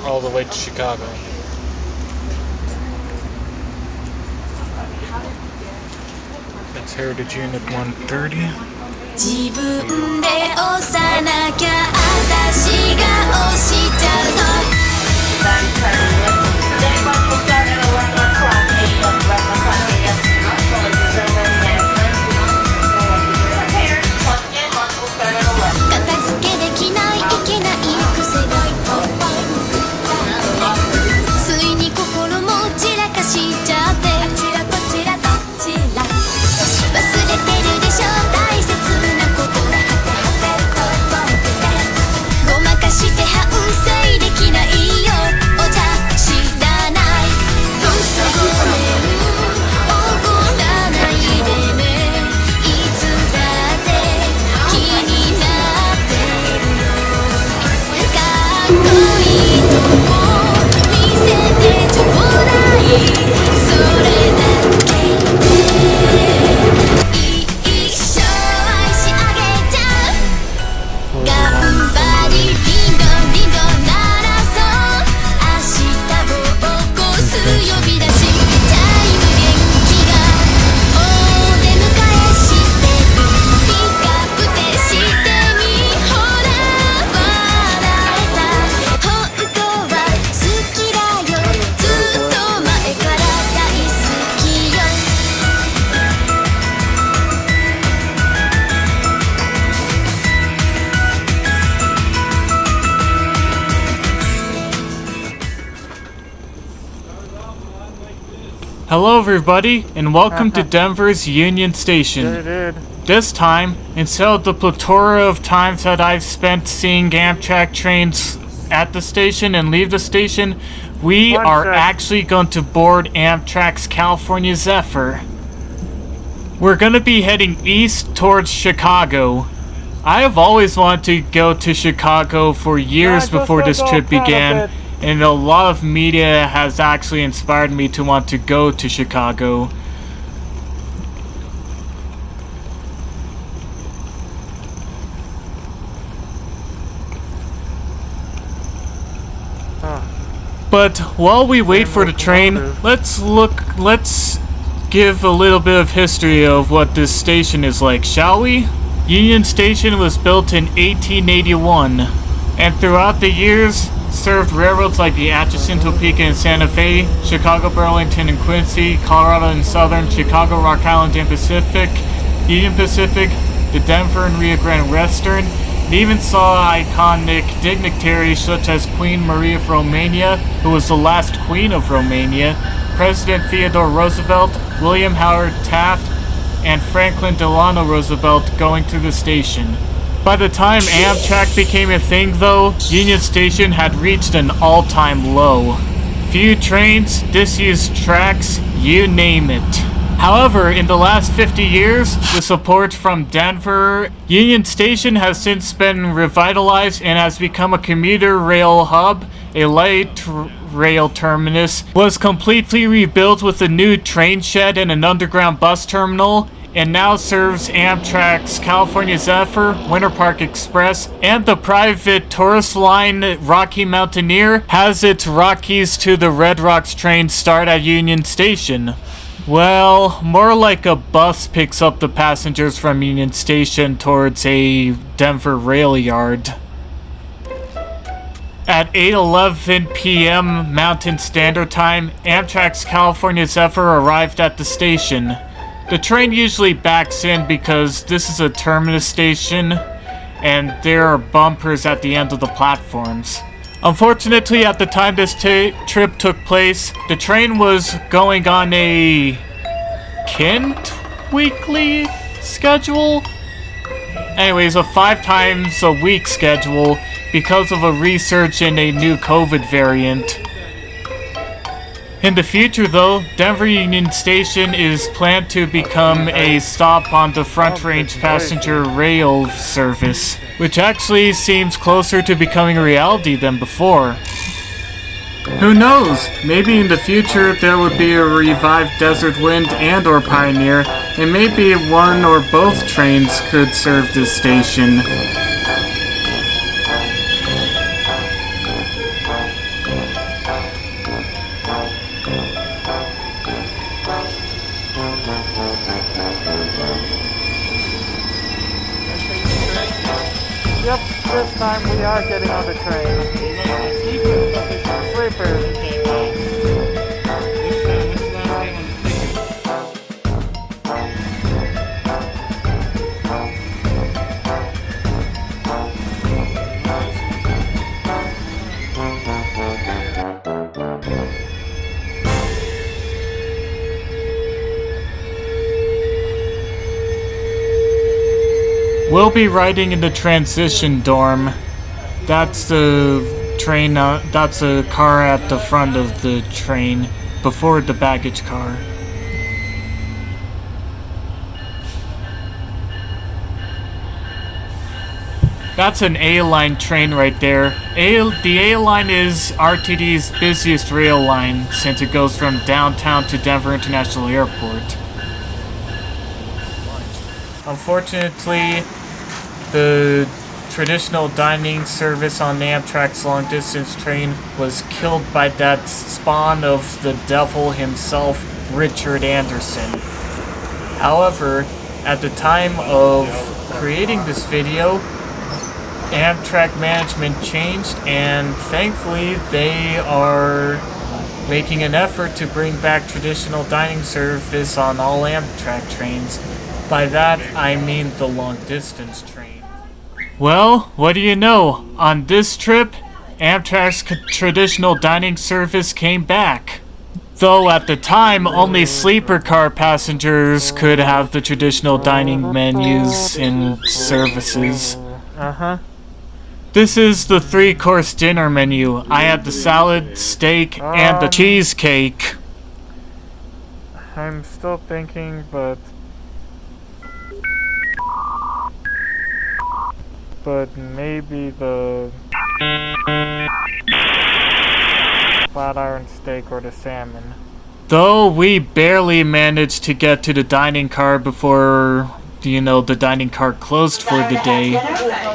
all the way to Chicago. That's Heritage Unit 130. 自分で押さなきゃ私が押しちゃうの 片付けできないいけない癖がついに心も散らかしちゃってチラとチラとチラ忘れてるでしょ大切なことごまかして反省できないよお茶知らない嘘ごめん怒らないでねいつだって気になってるよかっこいいとこ見せてちょうだいそれだけで一生愛しあげちゃう頑張りリンドンリンドン鳴らそう明日を起こす呼び出しチャイム元気がお出迎えしてるピックアップでしてみほら笑えた本当は好きだよずっと前から大好きよ Hello everybody, and welcome to Denver's Union Station. Did. This time, instead of the plethora of times that I've spent seeing Amtrak trains at the station and leave the station, we One are sec. actually going to board Amtrak's California Zephyr. We're going to be heading east towards Chicago. I have always wanted to go to Chicago for years before this trip began, and a lot of media has actually inspired me to want to go to Chicago. But while we wait for the train, let's give a little bit of history of what this station is like, shall we? Union Station was built in 1881, and throughout the years served railroads like the Atchison, Topeka, and Santa Fe, Chicago, Burlington, and Quincy, Colorado and Southern, Chicago, Rock Island, and Pacific, Union Pacific, the Denver and Rio Grande Western, and even saw iconic dignitaries such as Queen Maria of Romania, who was the last queen of Romania, President Theodore Roosevelt, William Howard Taft, and Franklin Delano Roosevelt going through the station. By the time Amtrak became a thing though, Union Station had reached an all-time low. Few trains, disused tracks, you name it. However, in the last 50 years, with support from Denver, Union Station has since been revitalized and has become a commuter rail hub. A light rail terminus was completely rebuilt with a new train shed and an underground bus terminal, and now serves Amtrak's California Zephyr, Winter Park Express, and the private tourist line Rocky Mountaineer has its Rockies to the Red Rocks train start at Union Station. Well, more like a bus picks up the passengers from Union Station towards a Denver rail yard. At 8:11 p.m. Mountain Standard Time, Amtrak's California Zephyr arrived at the station. The train usually backs in because this is a terminus station and there are bumpers at the end of the platforms. Unfortunately, at the time this trip took place, the train was going on a Kent weekly schedule? Anyways, a 5 times a week schedule because of a research in a new COVID variant. In the future though, Denver Union Station is planned to become a stop on the Front Range passenger rail service, which actually seems closer to becoming a reality than before. Who knows? Maybe in the future there would be a revived Desert Wind and or Pioneer, and maybe one or both trains could serve this station. this time we are getting on the train. Sleepers. We'll be riding in the transition dorm. That's the train, that's a car at the front of the train, before the baggage car. That's an A-line train right there. The A-line is RTD's busiest rail line, since it goes from downtown to Denver International Airport. Unfortunately, the traditional dining service on the Amtrak's long-distance train was killed by that spawn of the devil himself, Richard Anderson. However, at the time of creating this video, Amtrak management changed, and thankfully they are making an effort to bring back traditional dining service on all Amtrak trains. By that, I mean the long-distance train. Well, what do you know? On this trip, Amtrak's traditional dining service came back. Though at the time, only sleeper car passengers could have the traditional dining menus and services. This is the 3-course dinner menu. I had the salad, steak, and the cheesecake. I'm still thinking, but maybe the flat iron steak or the salmon. Though we barely managed to get to the dining car before, the dining car closed for the day.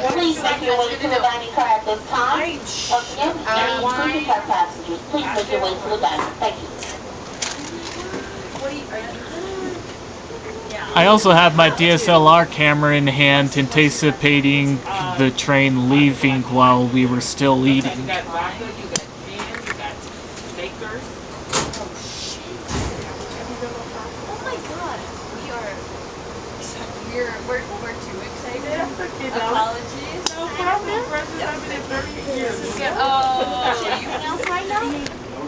Please make your way to the dining car at this time. Once again, any sleeping car passengers, please make your way to the dining. Thank you. I also have my DSLR camera in hand, anticipating the train leaving while we were still eating. You got vodka, you got gin, you got bakers. Oh my god, we're too excited. Apologies. No problem. First time in 30 years. Oh, you else right now?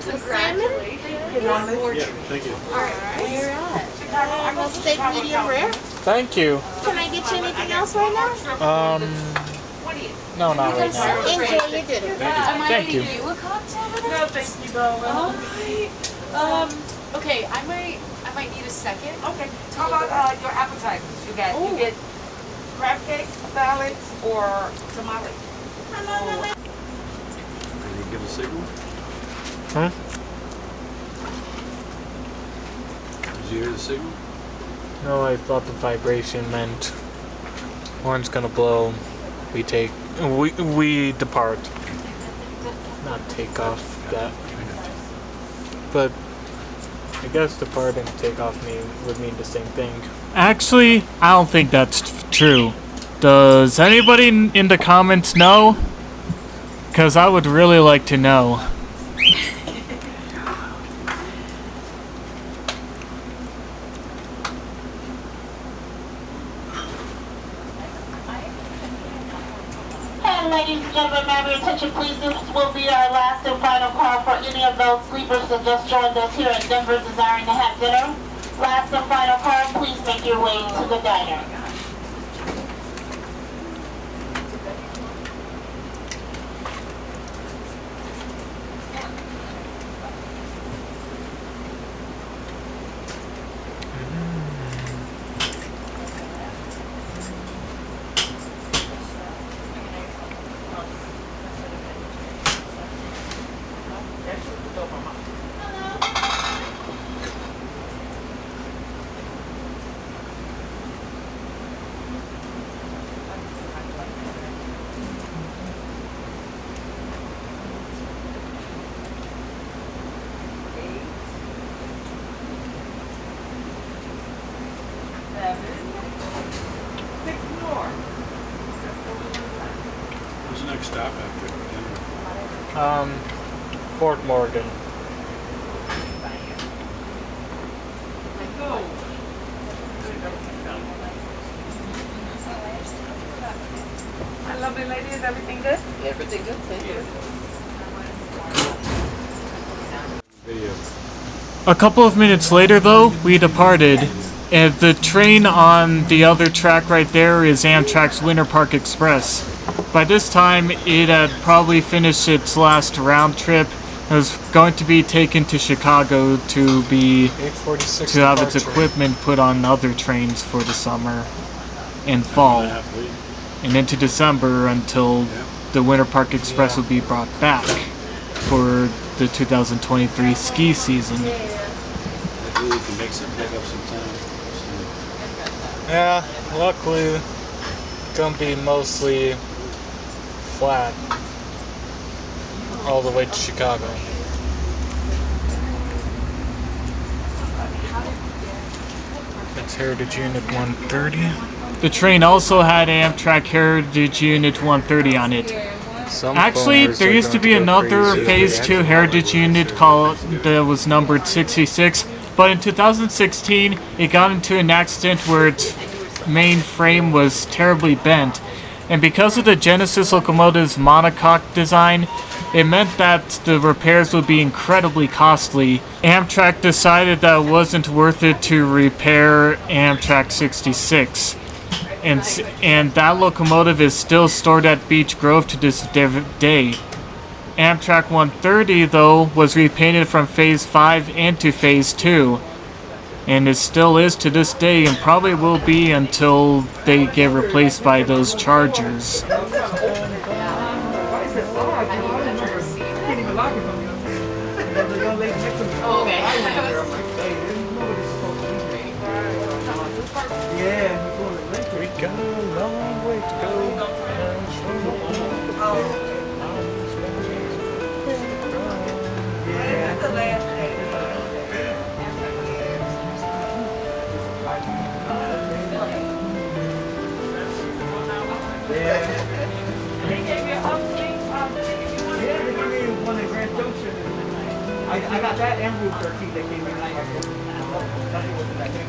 Congratulations. Thank you. Alright, where you're at? Steak medium rare. Thank you. Can I get you anything else right now? No, not right now. Enjoy your dinner. Thank you. You a cocktail with No, us? thank you, darling. Alright. Okay, I might need a second. Okay. How about your appetizers? You get crab cakes, salads, or tamale. Can you give a signal? Huh? Did you hear the signal? No, I thought the vibration meant horn's gonna blow. We depart. Not take off that. But I guess depart and take off would mean the same thing. Actually, I don't think that's true. Does anybody in the comments know? Because I would really like to know. Ladies and gentlemen, may I have your attention please? This will be our last and final call for any of those sleepers that just joined us here at Denver desiring to have dinner. Last and final call, please make your way to the diner. stop after dinner? Fort Morgan. My lovely lady, is everything good? Everything good, thank you. Video. A couple of minutes later, though, we departed, and the train on the other track right there is Amtrak's Winter Park Express. By this time, it had probably finished its last round trip. It was going to be taken to Chicago to have its equipment put on other trains for the summer and fall, and into December until the Winter Park Express would be brought back for the 2023 ski season. Hopefully we can make some pick up some time. Yeah, luckily, it's gonna be mostly flat all the way to Chicago. That's Heritage Unit 130. The train also had Amtrak Heritage Unit 130 on it. Actually, there used to be another Phase 2 Heritage Unit that was numbered 66, but in 2016, it got into an accident where its main frame was terribly bent, and because of the Genesis locomotive's monocoque design, it meant that the repairs would be incredibly costly. Amtrak decided that it wasn't worth it to repair Amtrak 66. And that locomotive is still stored at Beech Grove to this day. Amtrak 130, though, was repainted from Phase 5 into Phase 2. And it still is to this day, and probably will be until they get replaced by those Chargers. We got a long way to go. That's the last day. They gave me a upswing. One at Grand Junction. I got that and Route 13 that came in like nothing was in that thing.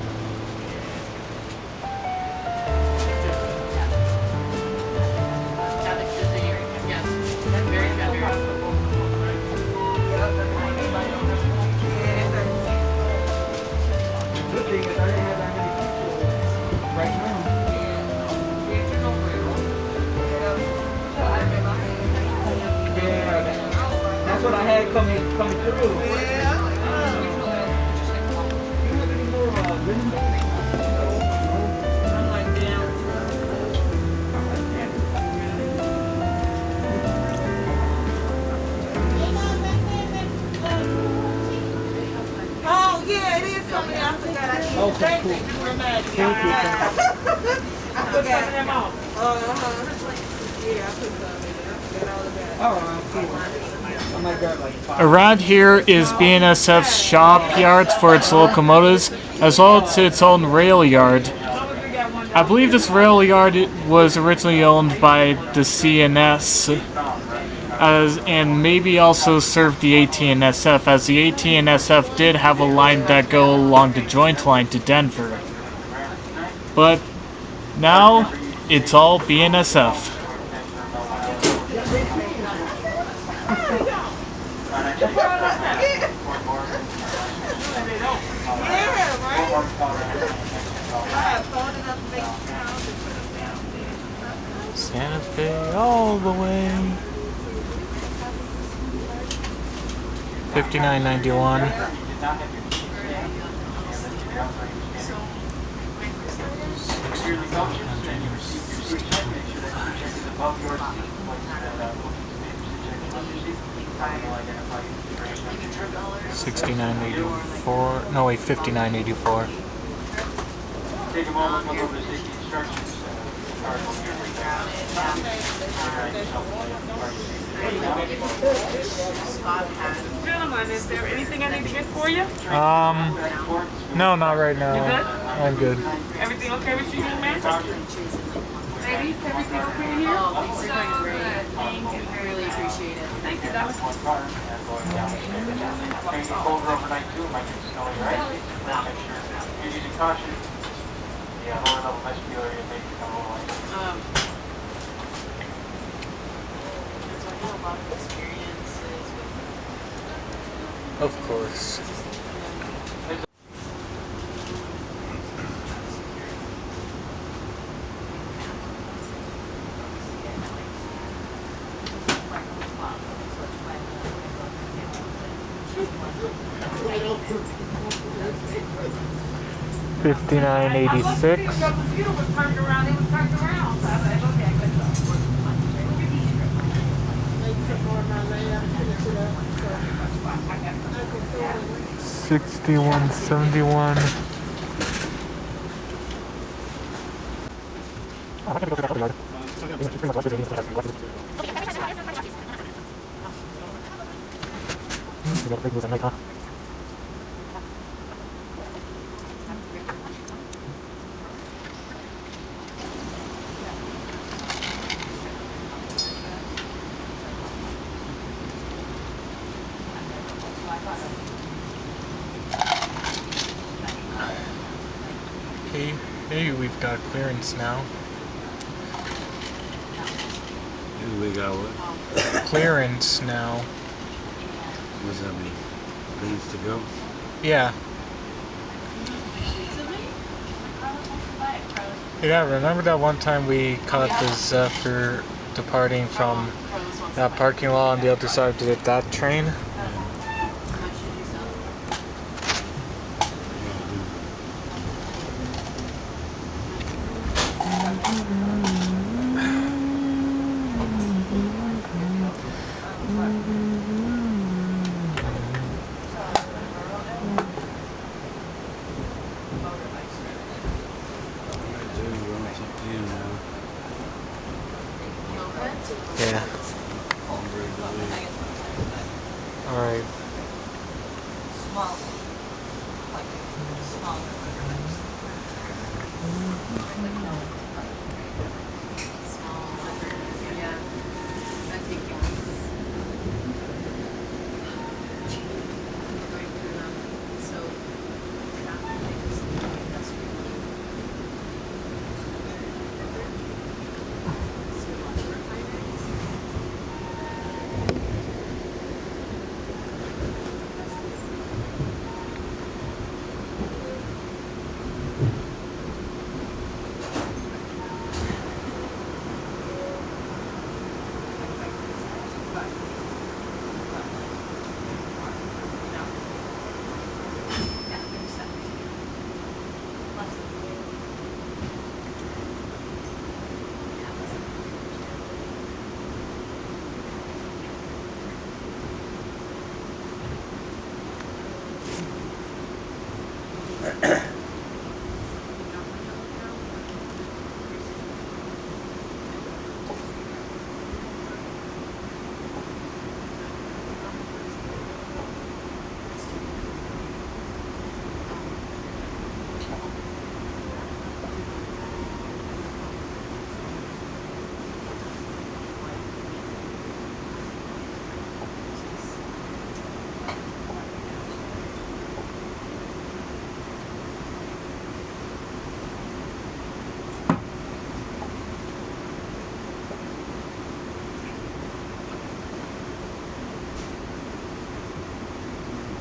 Good thing is I didn't have that many people right now. Yeah, that's what I had coming through. Oh, yeah, it is something I forgot I did. Okay, cool. Thank you. Thank you. I put some of them on. Yeah, I put some in there. I forgot all about it. Oh, cool. I might grab like 5. Around here is BNSF's shop yards for its locomotives, as well as its own rail yard. I believe this rail yard was originally owned by the CNS, and maybe also served the AT&SF, as the AT&SF did have a line that go along the joint line to Denver. But now it's all BNSF. Santa Fe all the way. 5991. $69.84. No wait, $59.84. Take a moment to look at the instructions. Gentlemen, is there anything I need to get for you? No, not right now. You good? I'm good. Everything okay with you, man? Thank Ladies, everything okay here? Oh, we're doing great. Thank you. Really appreciate it. Thank you, Doug. Train get colder overnight too, might get snowy, right? Make sure you're using caution. Yeah, lower level vestibule area may become a little light. There's like a lot of experiences with Of course. $59.86. Your computer was turned around, it was turned around. So I was like, okay, good job. 6171. Okay, maybe we've got clearance now. Maybe we got what? Clearance now. What does that mean? Needs to go? Yeah. Yeah, remember that one time we caught the Zephyr departing from that parking lot on the other side of that train? Yeah. Alright. Small. Like, small.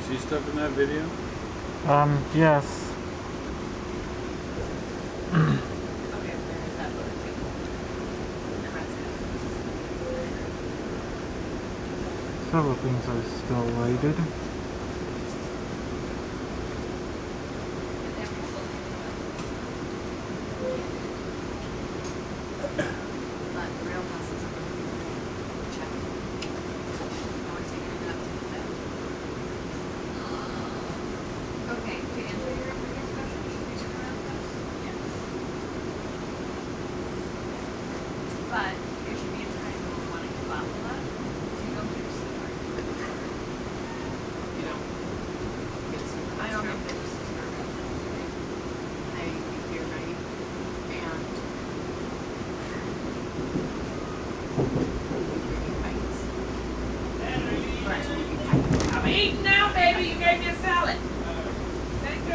See stuff in that video? Yes. Several things are still lighted. I'm eating now, baby. You gave me a salad. Thank you.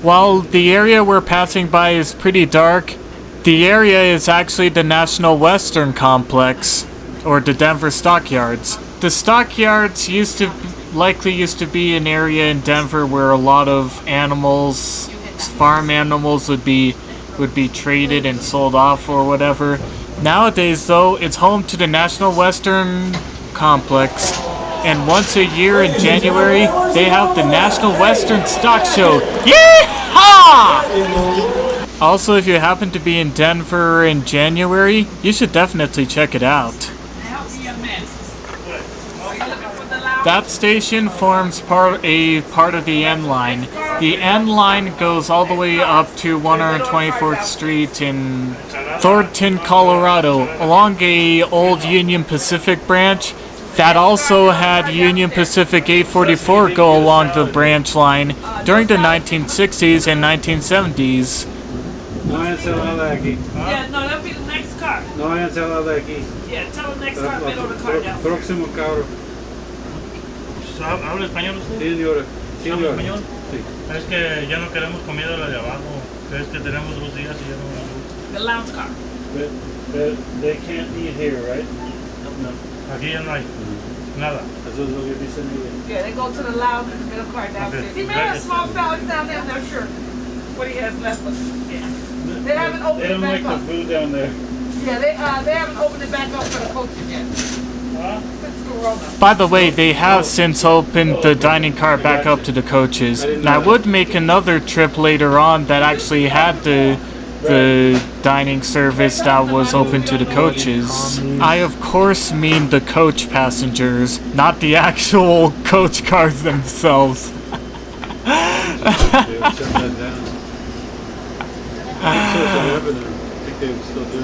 While the area we're passing by is pretty dark, the area is actually the National Western Complex, or the Denver Stockyards. The Stockyards likely used to be an area in Denver where a lot of animals, farm animals, would be traded and sold off or whatever. Nowadays, though, it's home to the National Western Complex, and once a year in January, they have the National Western Stock Show. Yeehaw! Also, if you happen to be in Denver in January, you should definitely check it out. That station forms part of the N line. The N line goes all the way up to 124th Street in Thornton, Colorado, along a old Union Pacific branch that also had Union Pacific 844 go along the branch line during the 1960s and 1970s. No vayan a hacer nada aquí. Yeah, no, that'll be the next car. No vayan a hacer nada aquí. Yeah, tell the next car, middle of the car down. Próximo carro. ¿Habla español usted? Sí, señora. Sí, ¿Habla señora. español? Sí. Es que ya no queremos comida la de abajo. Es que tenemos 2 días y ya no nos gusta. The lounge car. But they can't eat here, right? No. Aquí ya no hay nada. Eso es lo que dicen ellos. Yeah, they go to the lounge and the middle car downstairs. Okay. He may have small salads down there, I'm not sure what he has left, but yeah. They haven't opened They it don't back like up. the food down there. Yeah, they haven't opened it back up for the coaches yet. Since Corona. By the way, they have since opened the dining car back up to the coaches. And I would make another trip later on that actually had the dining service that was open to the coaches. I of course mean the coach passengers, not the actual coach cars themselves. They would shut that down. I think they would still do it.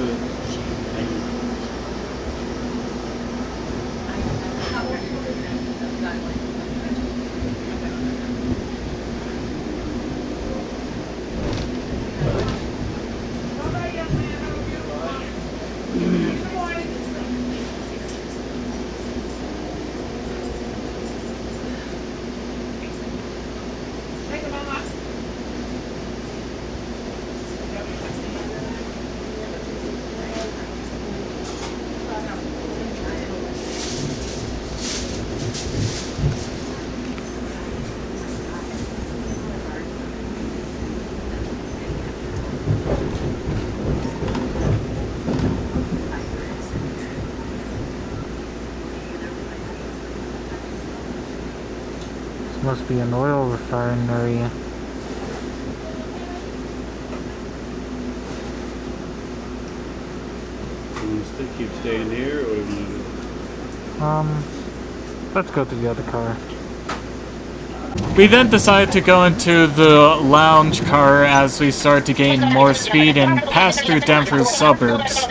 Must be an oil refinery. You want to keep staying here, or you want to? Let's go to the other car. We then decided to go into the lounge car as we started to gain more speed and pass through Denver's suburbs.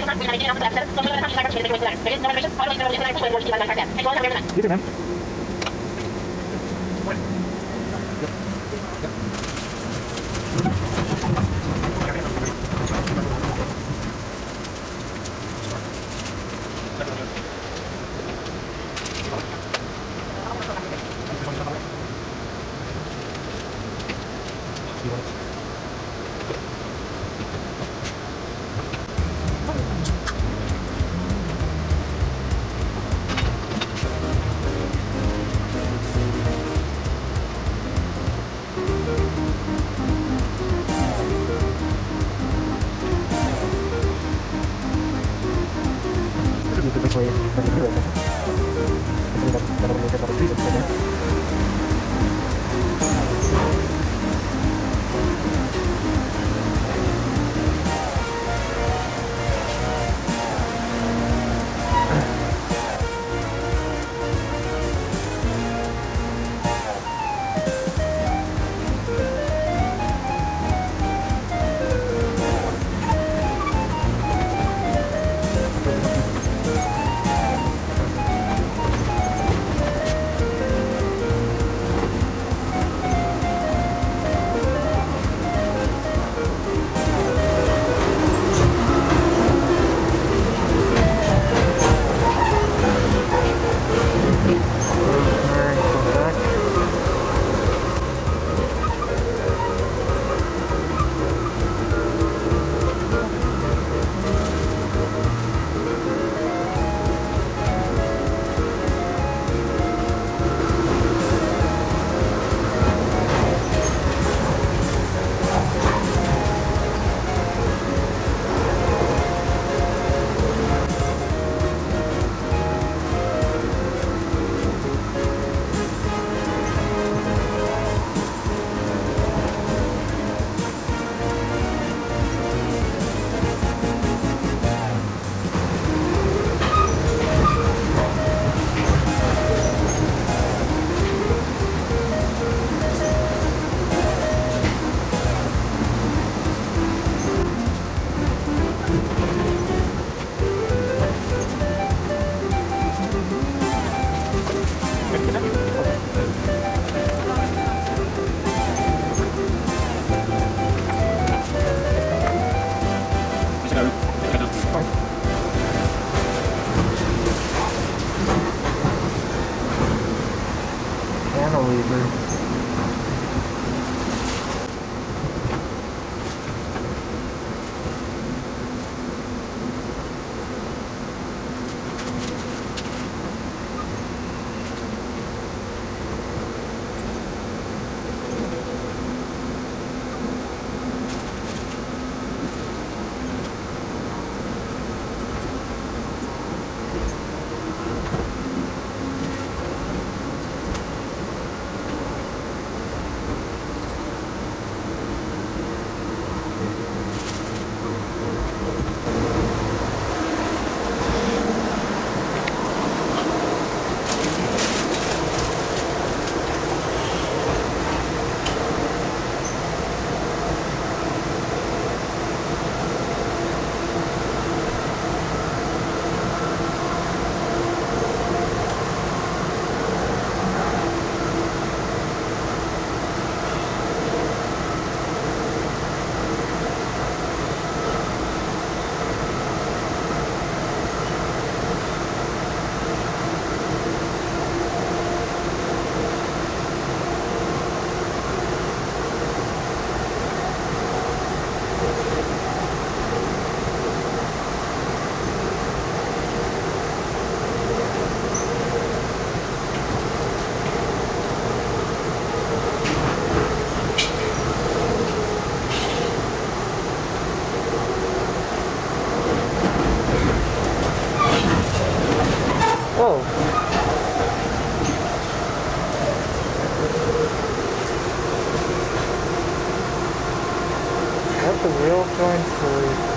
the real joint for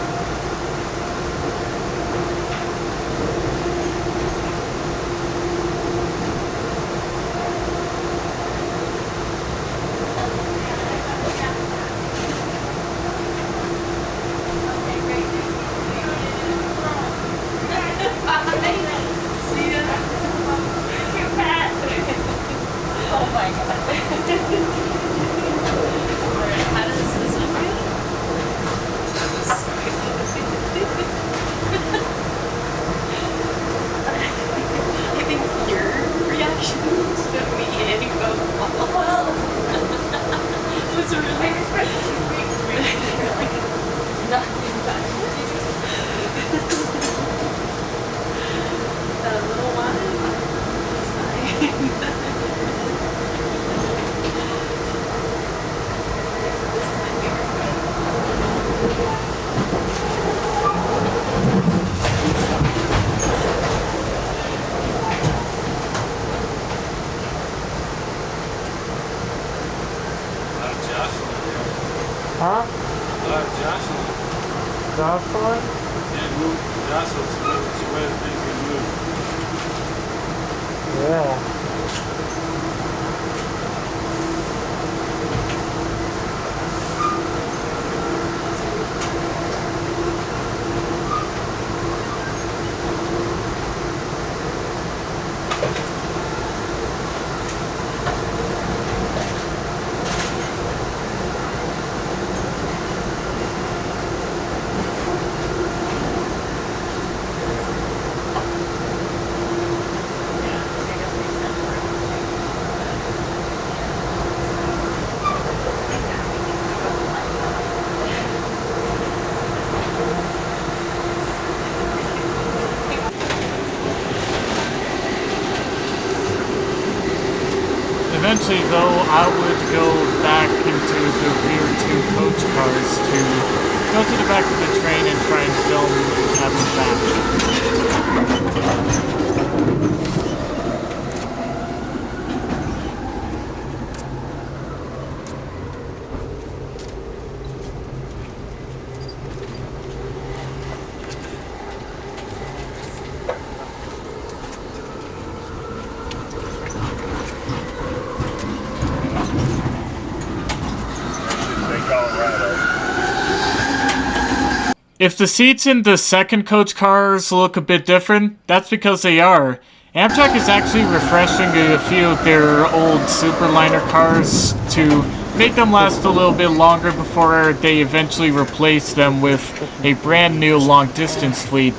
See ya. Eventually, though, I would go back into the rear two coach cars to go to the back of the train and try and film at the back. If the seats in the second coach cars look a bit different, that's because they are. Amtrak is actually refreshing a few of their old Superliner cars to make them last a little bit longer before they eventually replace them with a brand new long distance fleet.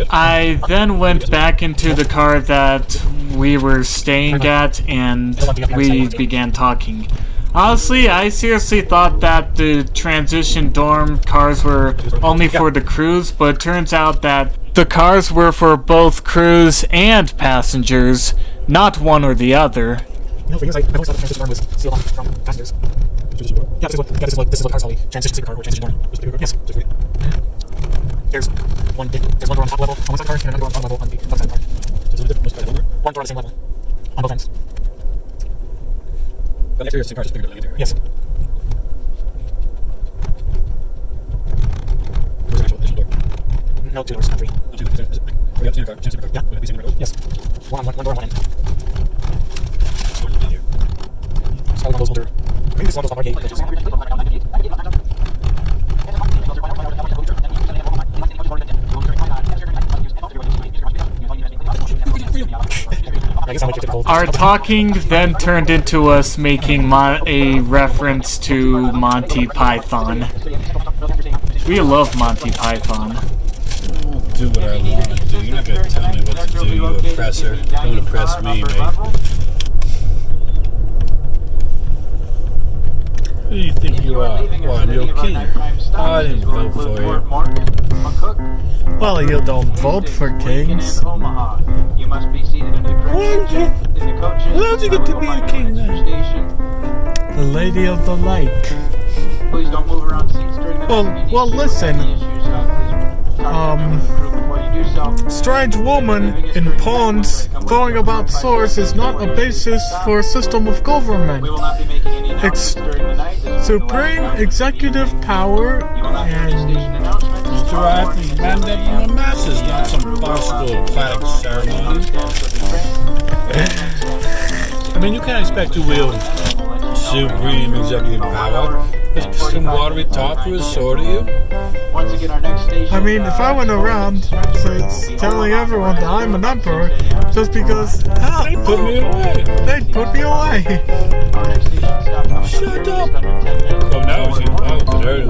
I then went back into the car that we were staying at and we began talking. Honestly, I seriously thought that the transition dorm cars were only for the crews, but it turns out that the cars were for both crews and passengers, not one or the other. You know, for years I always thought the transition dorm was sealed off from passengers. Yeah, this is what cars call a transition sleeper car or transition dorm. Yes. There's one door on the top level on one side of the car and another door on the bottom level on the other side of the car. One door on the same level on both ends. But the exterior is the same car, just bigger than the interior. Yes. Where's the actual additional door? No, two doors, not three. No, two. Is it like, we got two car, yeah. Would it be same door? Yes. One door on one end. So one of those older. Maybe this one of those arcade coaches. Our talking then turned into us making a reference to Monty Python. We love Monty Python. I'll do what I want to do. You're not going to tell me what to do, you oppressor. Don't oppress me, mate. Who do you think you are? Well, I'm your king. I didn't vote for you. Well, you don't vote for kings. You must be seated in the How'd you get to be a king then? The Lady of the Lake. Please don't move around seats during the night. Well, listen. Strange woman in pawns going about swords is not a basis for a system of government. We will not be making any announcements during the night. This is Supreme executive power and Derived from mandating the masses, not some farcical flag ceremony. I mean, you can't expect to wield supreme executive power. Just some watery talk through a sword to you. Once again, our next station. I mean, if I went around telling everyone that I'm an emperor just because They put me away. they'd put me away. Our next station stop coming Shut up up. here in just under 10 minutes. Oh, now it's involved to there.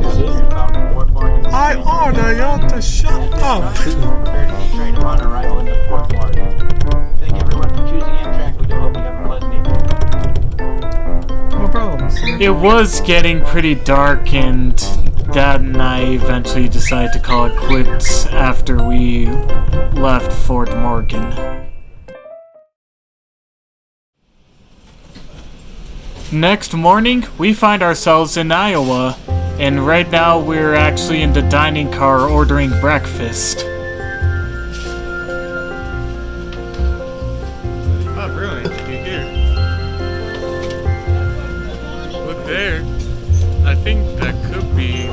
I order you to shut up. Prepare to train upon arrival into Fort Ward. Thank everyone for choosing Amtrak. We do hope you have a pleasant evening. No problem, sir. It was getting pretty dark, and Dad and I eventually decided to call it quits after we left Fort Morgan. Next morning, we find ourselves in Iowa, and right now we're actually in the dining car ordering breakfast. Oh, brilliant. You're here. Look there. I think that could be...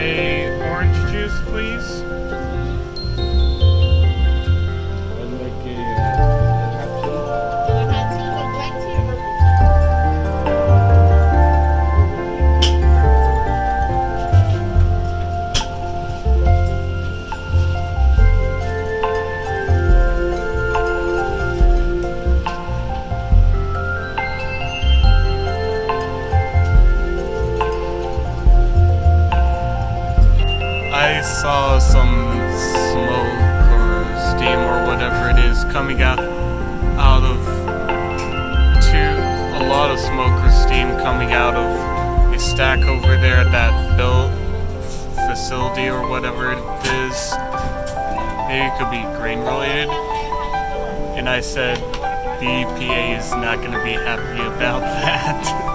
a orange juice, please. I saw some smoke or steam or whatever it is coming out of a lot of smoke or steam coming out of a stack over there at that built facility or whatever it is. Maybe it could be grain related. And I said the EPA is not going to be happy about that.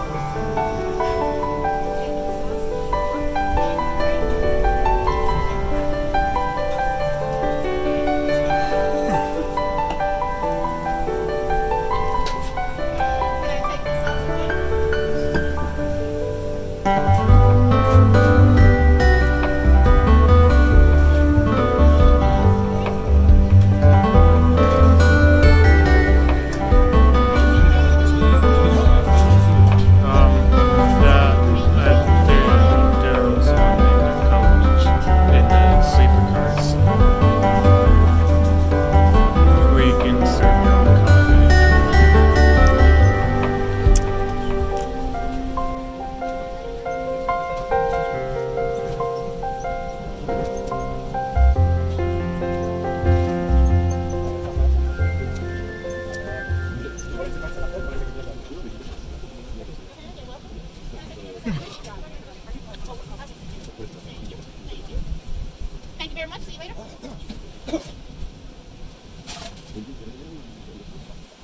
Thank you very much. See you later.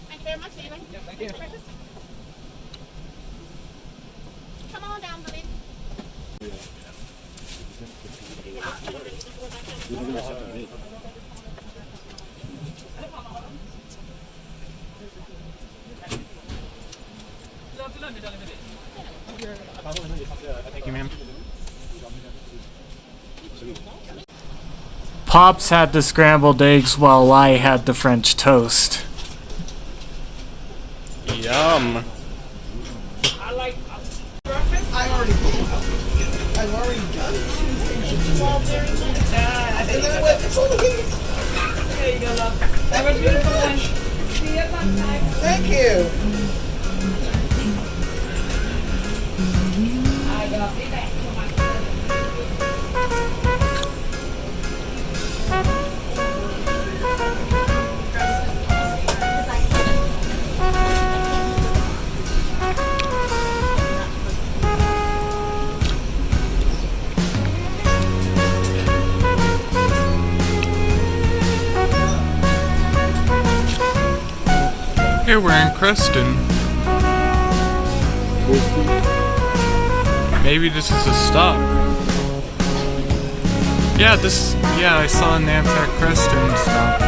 Thank you very much. See you later. Thank you. Come on down, buddy. Thank you, ma'am. Pops had the scrambled eggs while I had the French toast. Yum. I like I've already done it. And then I went, it's only here. There you go, love. Have a beautiful one. See you at lunchtime. Thank you. I will be back for my Here we're in Creston. Maybe this is a stop. Yeah, I saw an Amtrak Creston stop.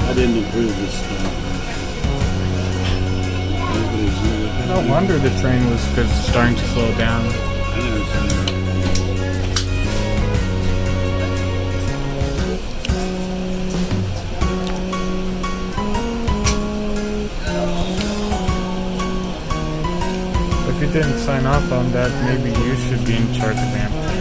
I didn't approve this stuff. No wonder the train was starting to slow down. I never seen that. If you didn't sign off on that, maybe you should be in charge of Amtrak.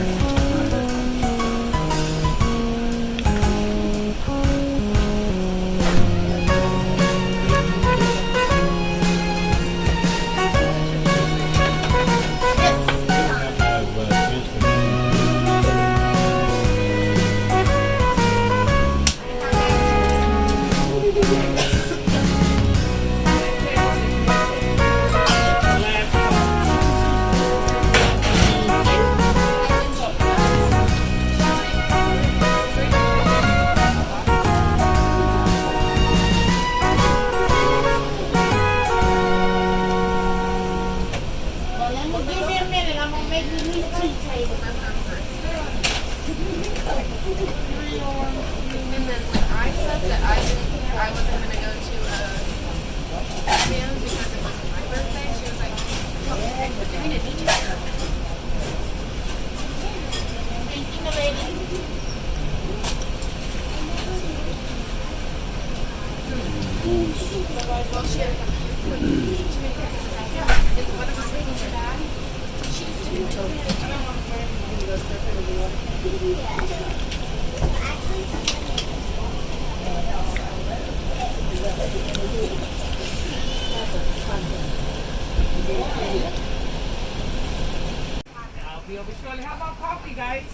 We'll be shortly. How about coffee, guys?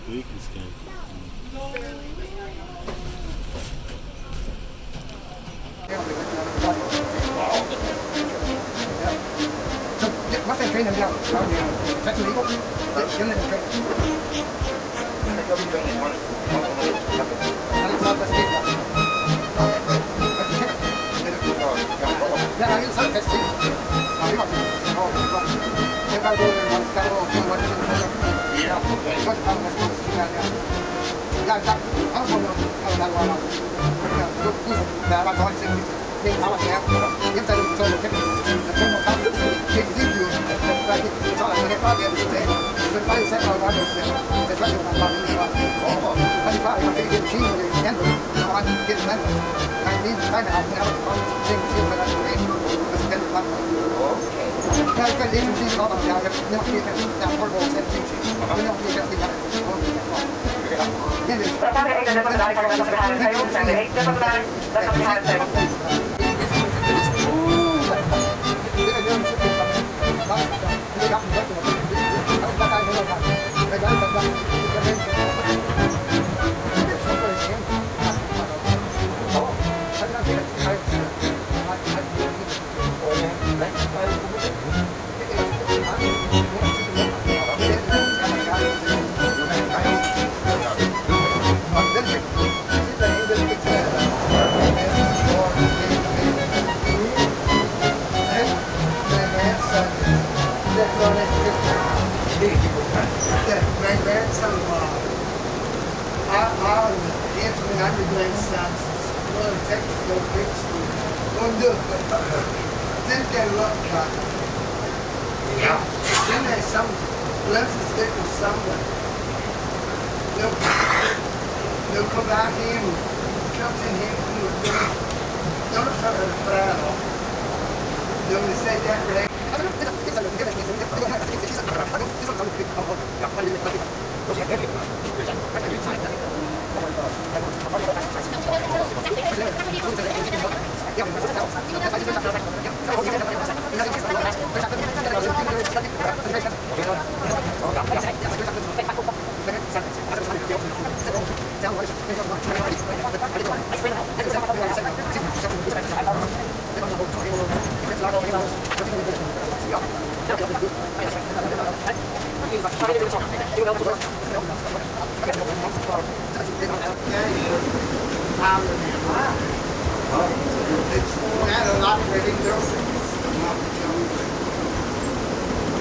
We can stay. What's that train in down? That's illegal?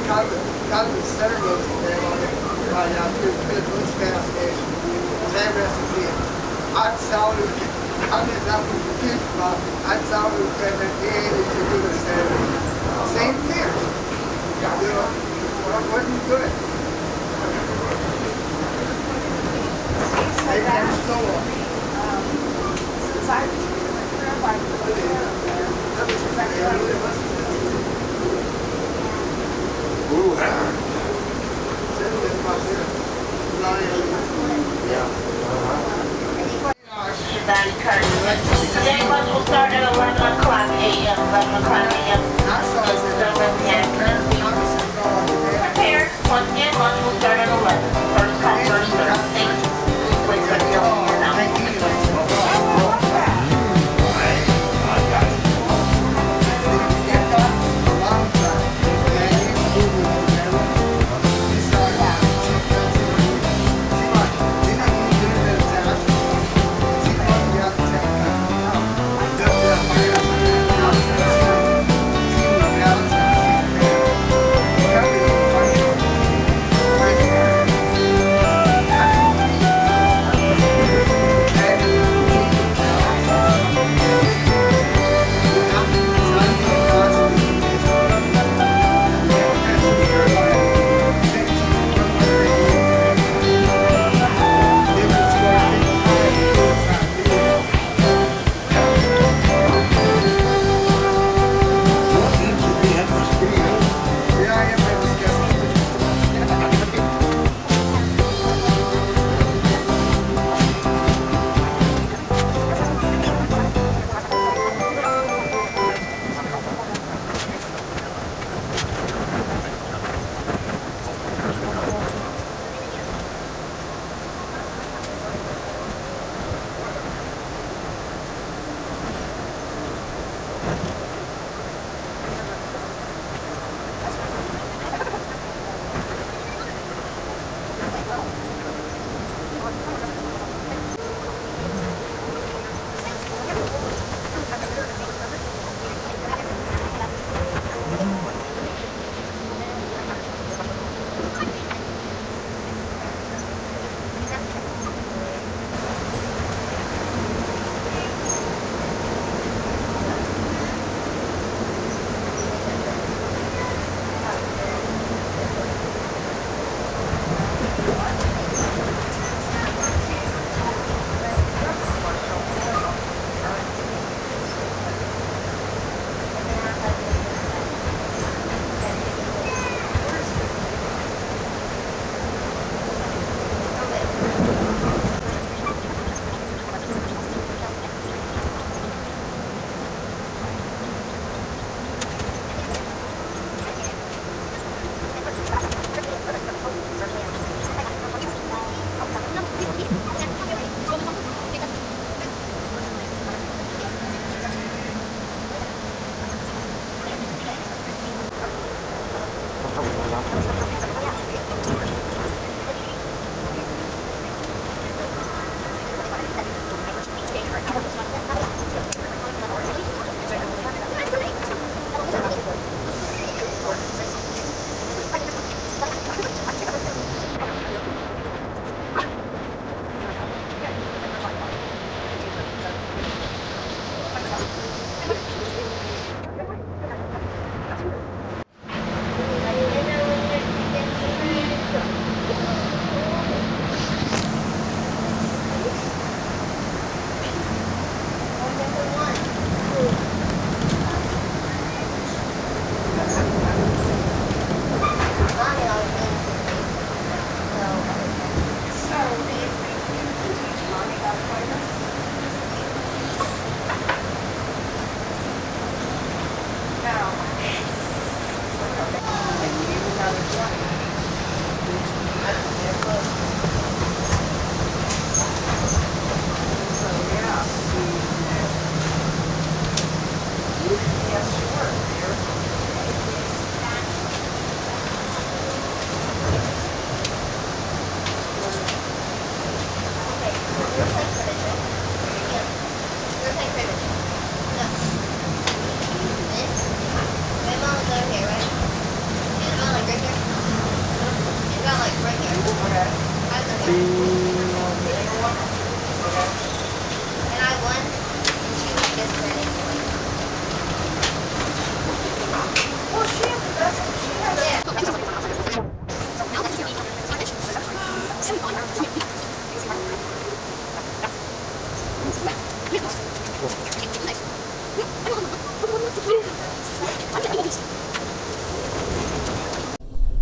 Kind of the center road there right now through the police gas station. Same recipe. I'd sell it. I did nothing to keep about. I'd sell it and to do the same thing. You know, what are you doing? Maybe I'm solo. Since I was in my career, I Today lunch will start at 11 o'clock a.m. 11 o'clock a.m. Prepared. Once again, lunch will start at 11. First come, first served. Thank you. Please let me know when you're now.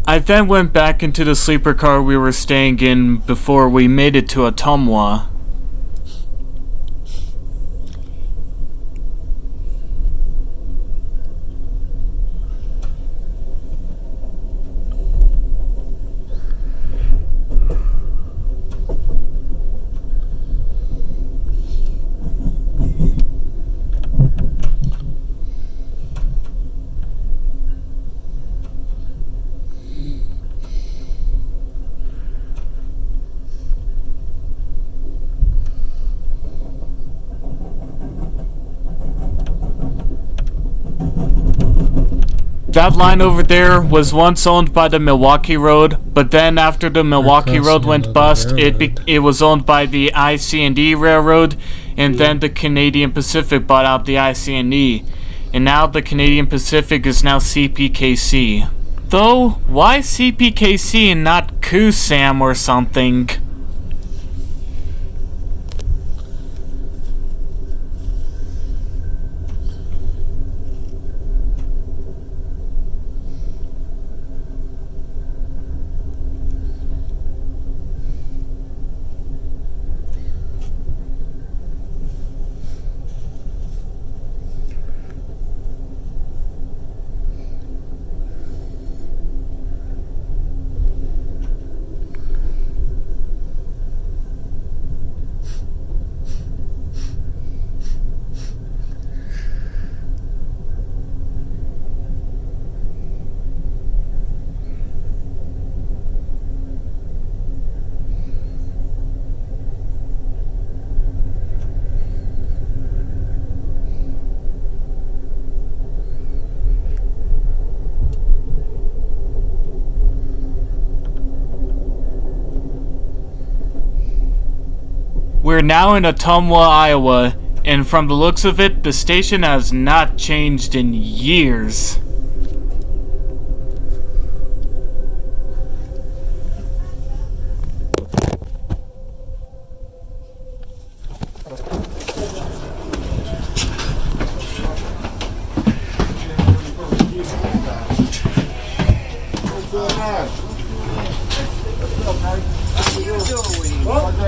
I then went back into the sleeper car we were staying in before we made it to Ottumwa. That line over there was once owned by the Milwaukee Road, but then after the Milwaukee Road went bust, it was owned by the IC&E Railroad, and then the Canadian Pacific bought out the IC&E, and now the Canadian Pacific is now CPKC. Though, why CPKC and not CUSAM or something? We're now in Ottumwa, Iowa, and from the looks of it, the station has not changed in years.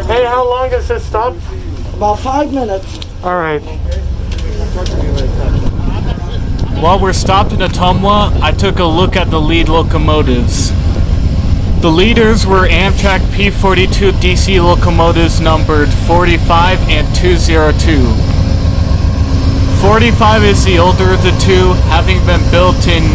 Hey, how long is this stop? About 5 minutes. Alright. While we're stopped in Ottumwa, I took a look at the lead locomotives. The leaders were Amtrak P42 DC locomotives numbered 45 and 202. 45 is the older of the two, having been built in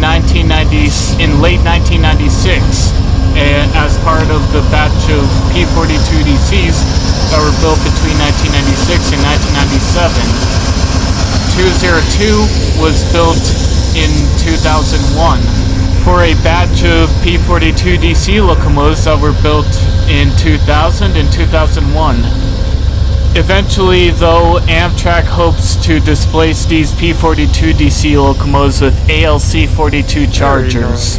late 1996. As part of the batch of P42 DCs that were built between 1996 and 1997. 202 was built in 2001 for a batch of P42 DC locomotives that were built in 2000 and 2001. Eventually, though, Amtrak hopes to displace these P42 DC locomotives with ALC 42 Chargers.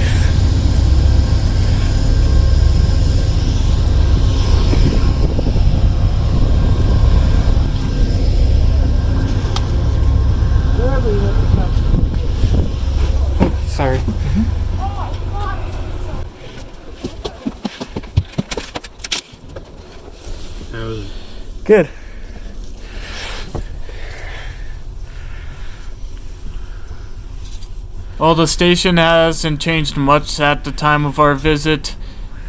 Sorry. How was it? Good. While the station hasn't changed much at the time of our visit,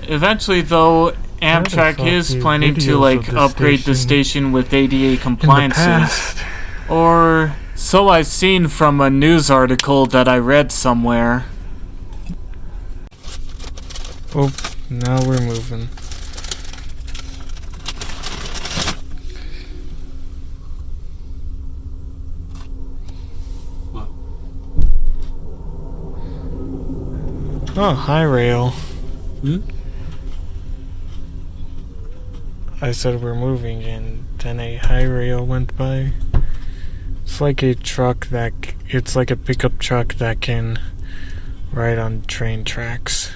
eventually though, Amtrak is planning to upgrade the station with ADA compliances. Or so I've seen from a news article that I read somewhere. Oh, now we're moving. What? Oh, hi, rail. Hmm? I said we're moving, and then a high rail went by. It's like a truck that... It's like a pickup truck that can ride on train tracks.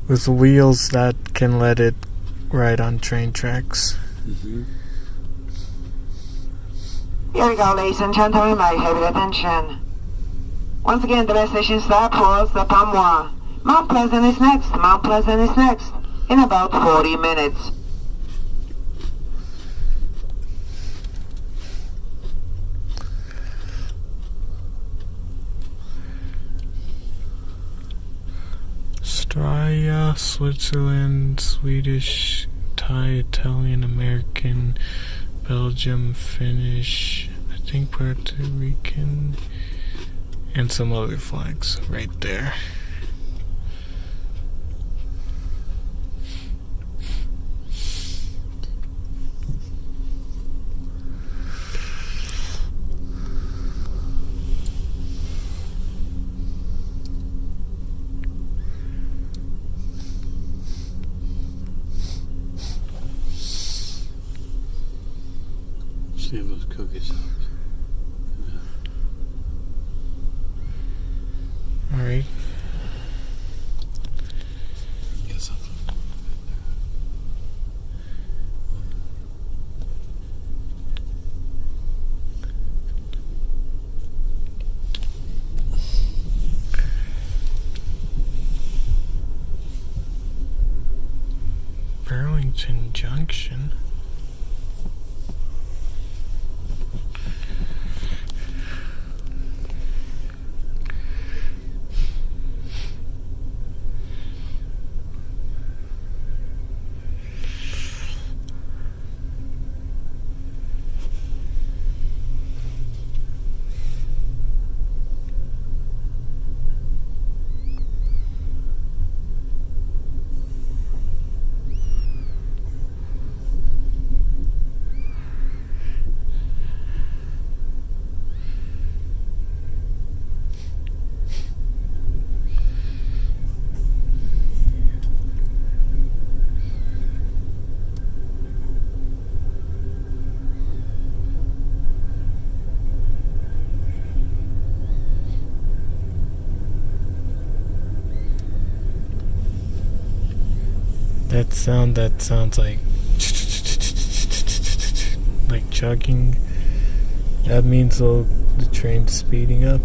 With wheels that can let it ride on train tracks. Here we go, ladies and gentlemen, my heavy attention. Once again, the best station stop was the Ottumwa. Mount Pleasant is next. Mount Pleasant is next. In about 40 minutes. Australia, Switzerland, Swedish, Thai, Italian, American, Belgium, Finnish, I think Puerto Rican, and some other flags right there. See if those cookies help. Alright. Get something. Burlington Junction. That sounds like chugging. That means the train's speeding up.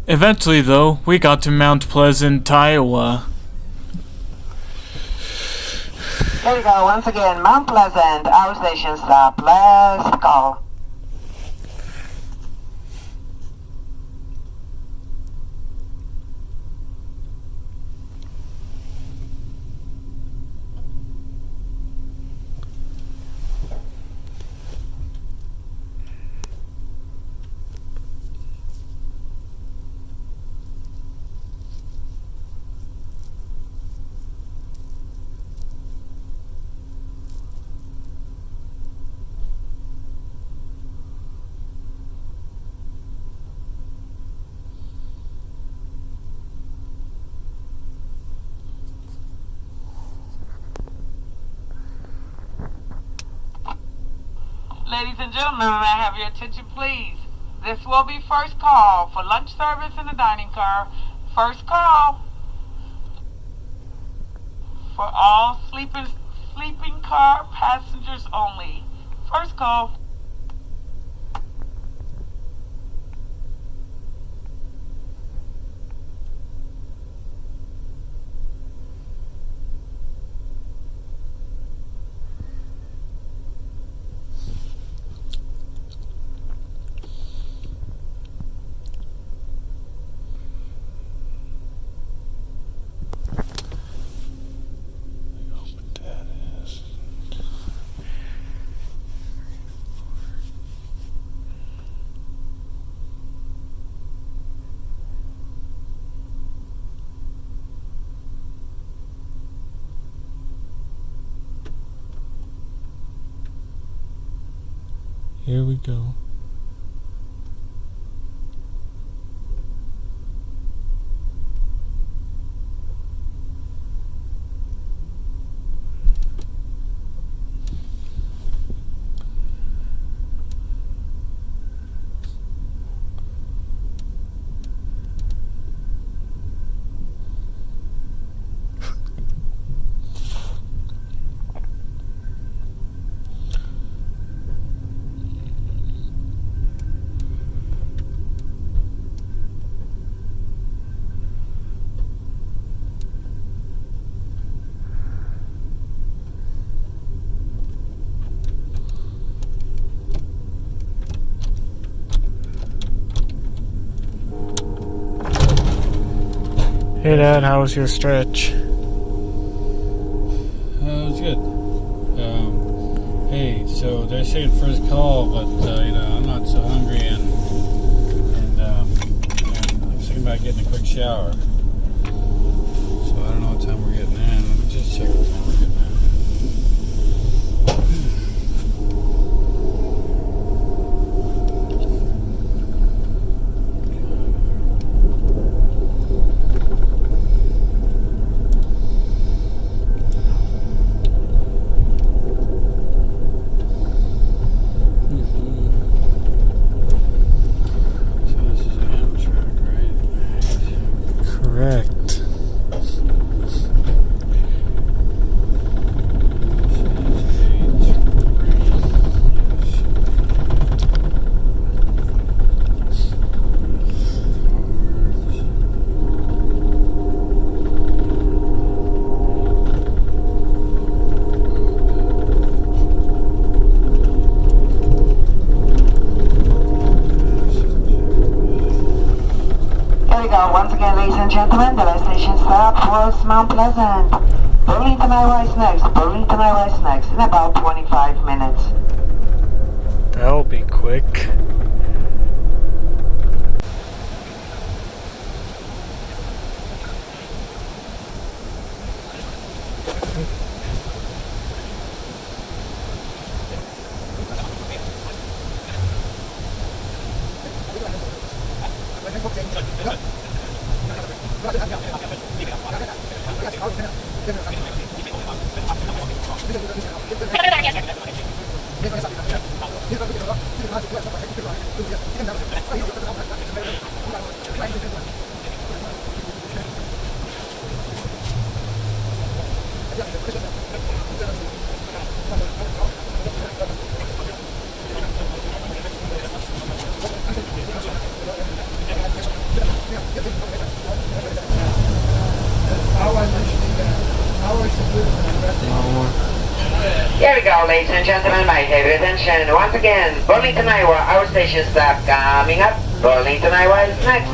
Eventually, though, we got to Mount Pleasant, Iowa. Here we go, once again, Mount Pleasant, our station stop. Let's go. Ladies and gentlemen, may I have your attention, please? This will be first call for lunch service in the dining car. First call for all sleeping car passengers only. First call. Here we go. Hey Dad, how was your stretch? It was good. Hey, so they're saying first call, but I'm not so hungry, and I'm thinking about getting a quick shower. So I don't know what time we're getting in. Let me just check what time we're getting in. Once again, ladies and gentlemen, the last station stop was Mount Pleasant. Burlington, Iowa is next. Burlington, Iowa is next in about 25 minutes. That'll be quick. Here we go, ladies and gentlemen, my heavy attention. Once again, Burlington, Iowa, our station stop coming up. Burlington, Iowa is next.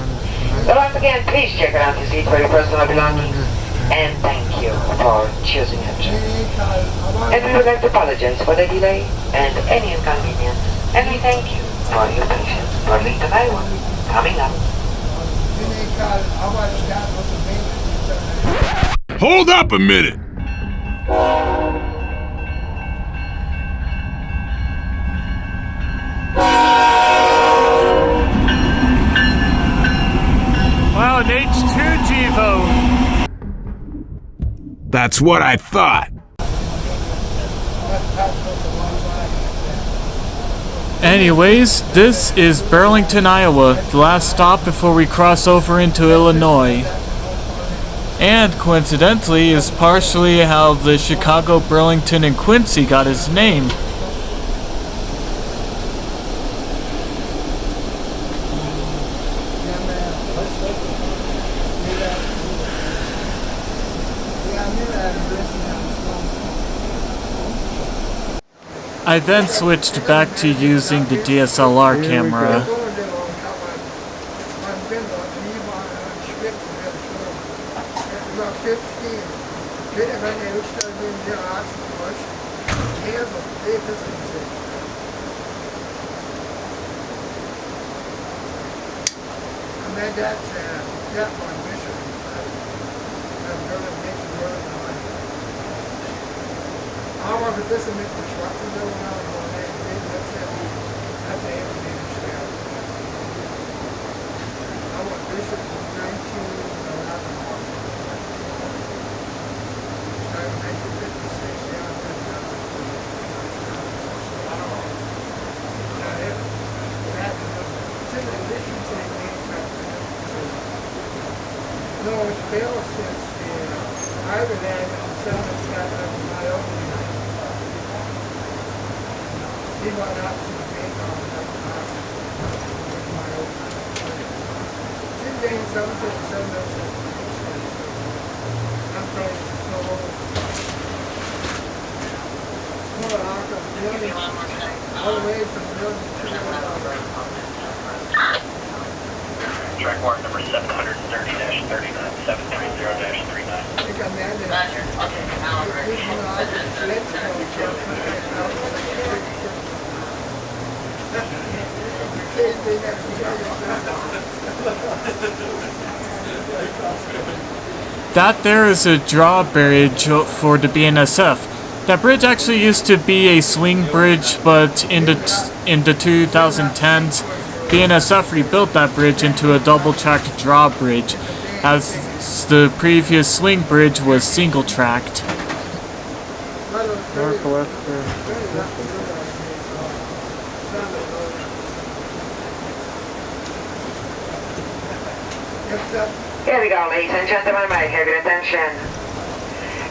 So once again, please check around your seat for your personal belongings. And thank you for choosing Metra. And we would like to apologize for the delay and any inconvenience. And we thank you for your patience. Burlington, Iowa, coming up. Hold up a minute! Wow, an H2 GEVO. That's what I thought. Anyways, this is Burlington, Iowa, the last stop before we cross over into Illinois. And coincidentally is partially how the Chicago, Burlington, and Quincy got its name. I then switched back to using the DSLR camera. Track mark number 730-39. That there is a drawbridge for the BNSF. That bridge actually used to be a swing bridge, but in the 2010s, BNSF rebuilt that bridge into a double-tracked drawbridge, as the previous swing bridge was single-tracked. Here we go, ladies and gentlemen, may I have your attention?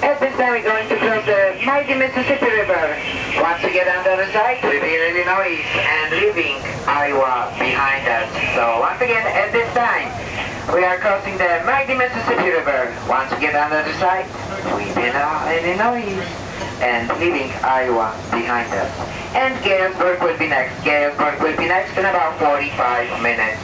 At this time, we're going to cross the mighty Mississippi River. Once we get under the side, we'll be in Illinois and leaving Iowa behind us. So once again, at this time, we are crossing the mighty Mississippi River. Once we get under the side, we'll be in Illinois and leaving Iowa behind us. And Galesburg will be next. Galesburg will be next in about 45 minutes.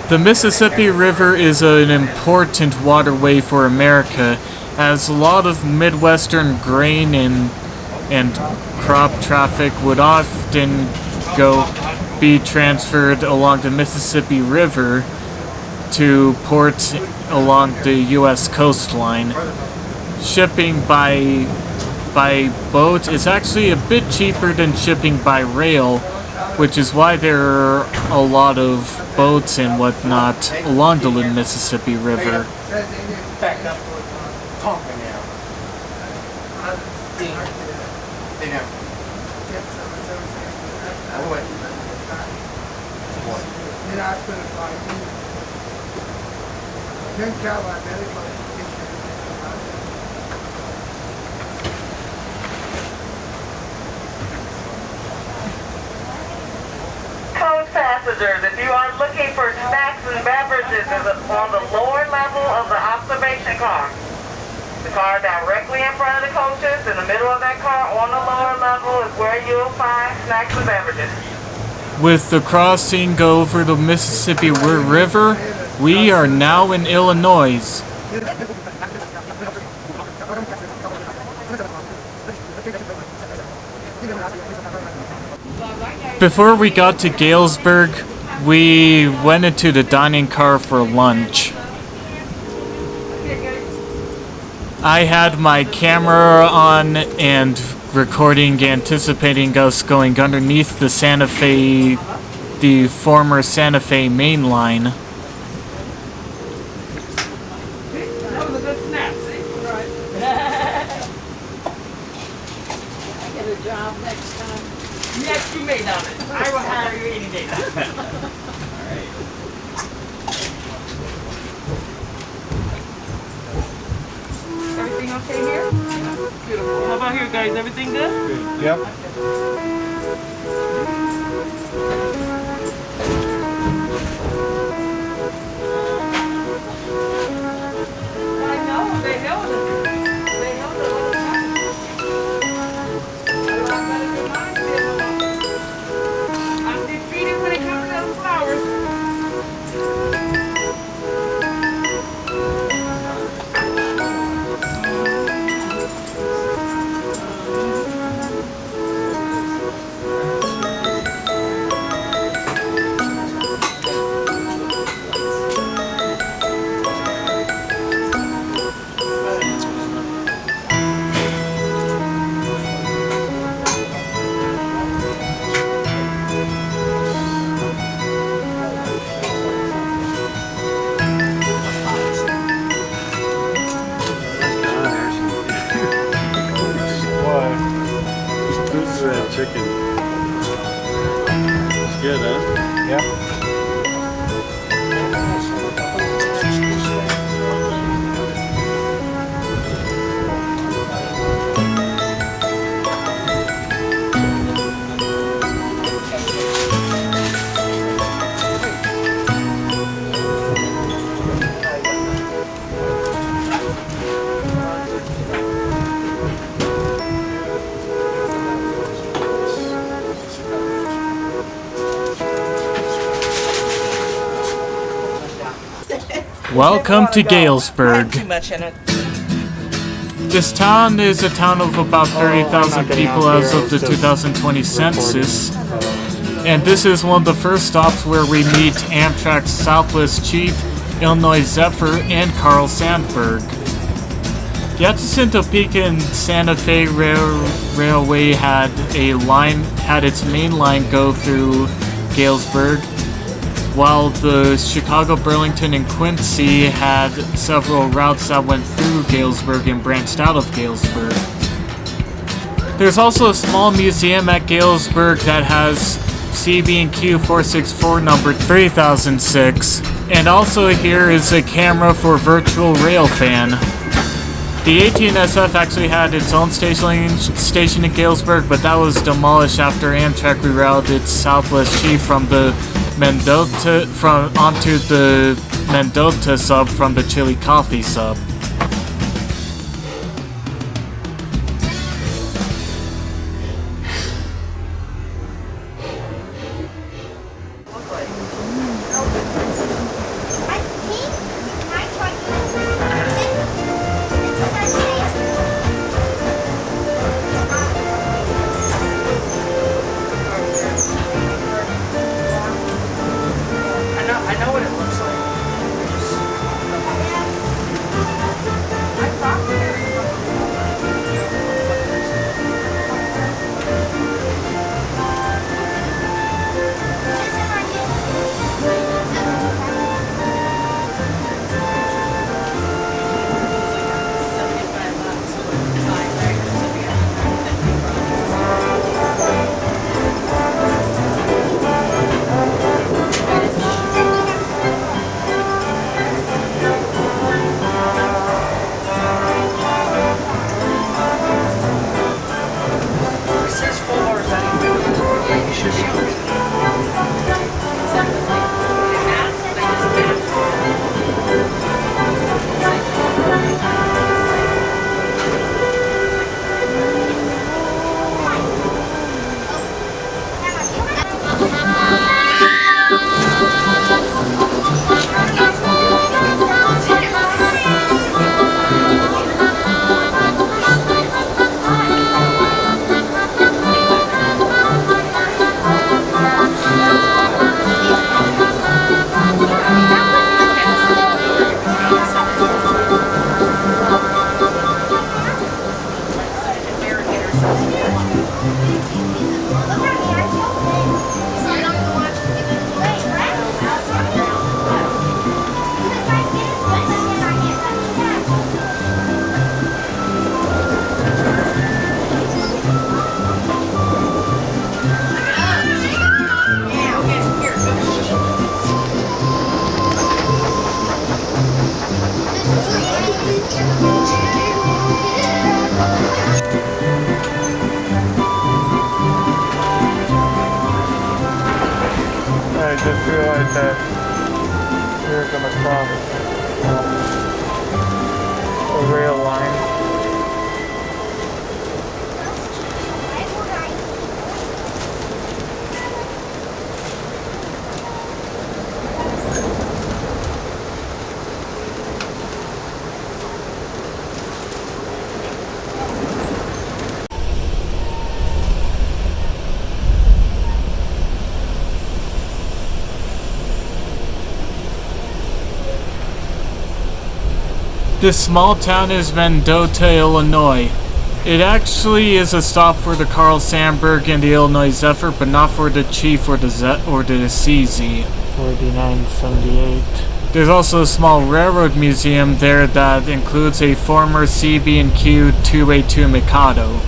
The Mississippi River is an important waterway for America, as a lot of Midwestern grain and crop traffic would often be transferred along the Mississippi River to ports along the U.S. coastline. Shipping by boat is actually a bit cheaper than shipping by rail, which is why there are a lot of boats and whatnot along the Mississippi River. Passengers, if you are looking for snacks and beverages on the lower level of the observation car. The car directly in front of the coaches, in the middle of that car on the lower level is where you'll find snacks and beverages. With the crossing over the Mississippi River, we are now in Illinois. Before we got to Galesburg, we went into the dining car for lunch. I had my camera on and recording, anticipating us going underneath the Santa Fe, the former Santa Fe main line. That was a good snap, see? Right. I get a job next time. Yes, you may, darling. I will hire you any day. Everything okay here? Beautiful. How about here, guys? Everything good? Yep. I know, they held it. They held it all the time. I'm defeated when it comes to those flowers. Chicken. It's good, huh? Yep. Welcome to Galesburg. Too much in it. This town is a town of about 30,000 people as of the 2020 census. And this is one of the first stops where we meet Amtrak's Southwest Chief, Illinois Zephyr, and Carl Sandberg. The Atchison, Topeka, and Santa Fe Railway had its main line go through Galesburg, while the Chicago, Burlington, and Quincy had several routes that went through Galesburg and branched out of Galesburg. There's also a small museum at Galesburg that has CB&Q 464 number 3006, and also here is a camera for Virtual Railfan. The BNSF actually had its own station in Galesburg, but that was demolished after Amtrak rerouted its Southwest Chief from the Mendota onto the Mendota sub from the Chili Coffee sub. I know what it looks like. I just realized that we're gonna cross the rail line. This small town is Mendota, Illinois. It actually is a stop for the Carl Sandburg and the Illinois Zephyr, but not for the Chief or the CZ. 4978. There's also a small railroad museum there that includes a former CB&Q 282 Mikado.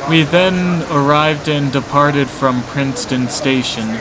We then arrived and departed from Princeton Station.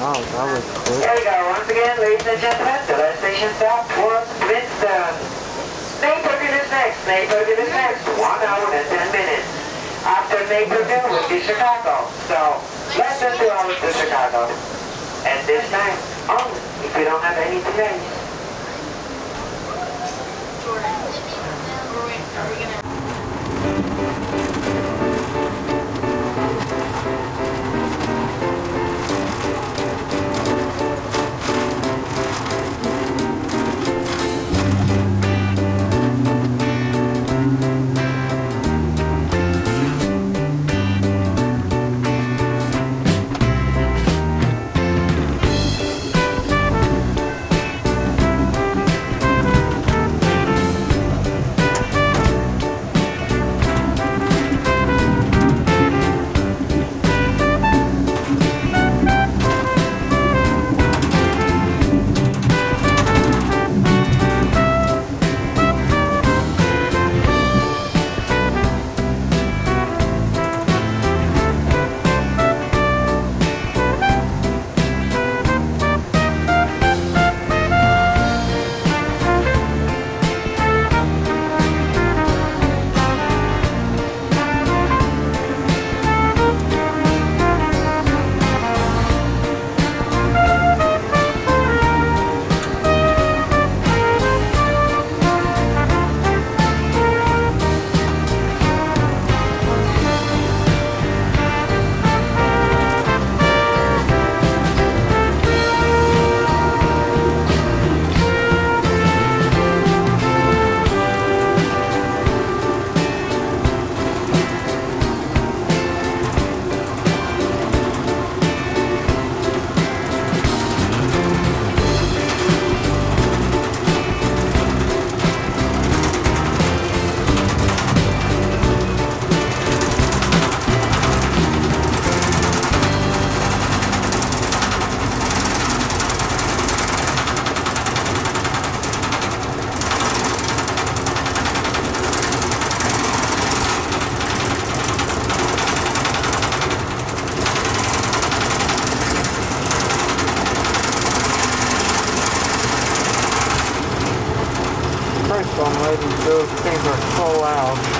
Wow, that was quick. Here we go. Once again, ladies and gentlemen, the last station stop was Princeton. Naperville is next. Naperville is next. 1 hour and 10 minutes. After Naperville will be Chicago. So, less than 2 hours to Chicago. And this time, only if you don't have any delays. wow.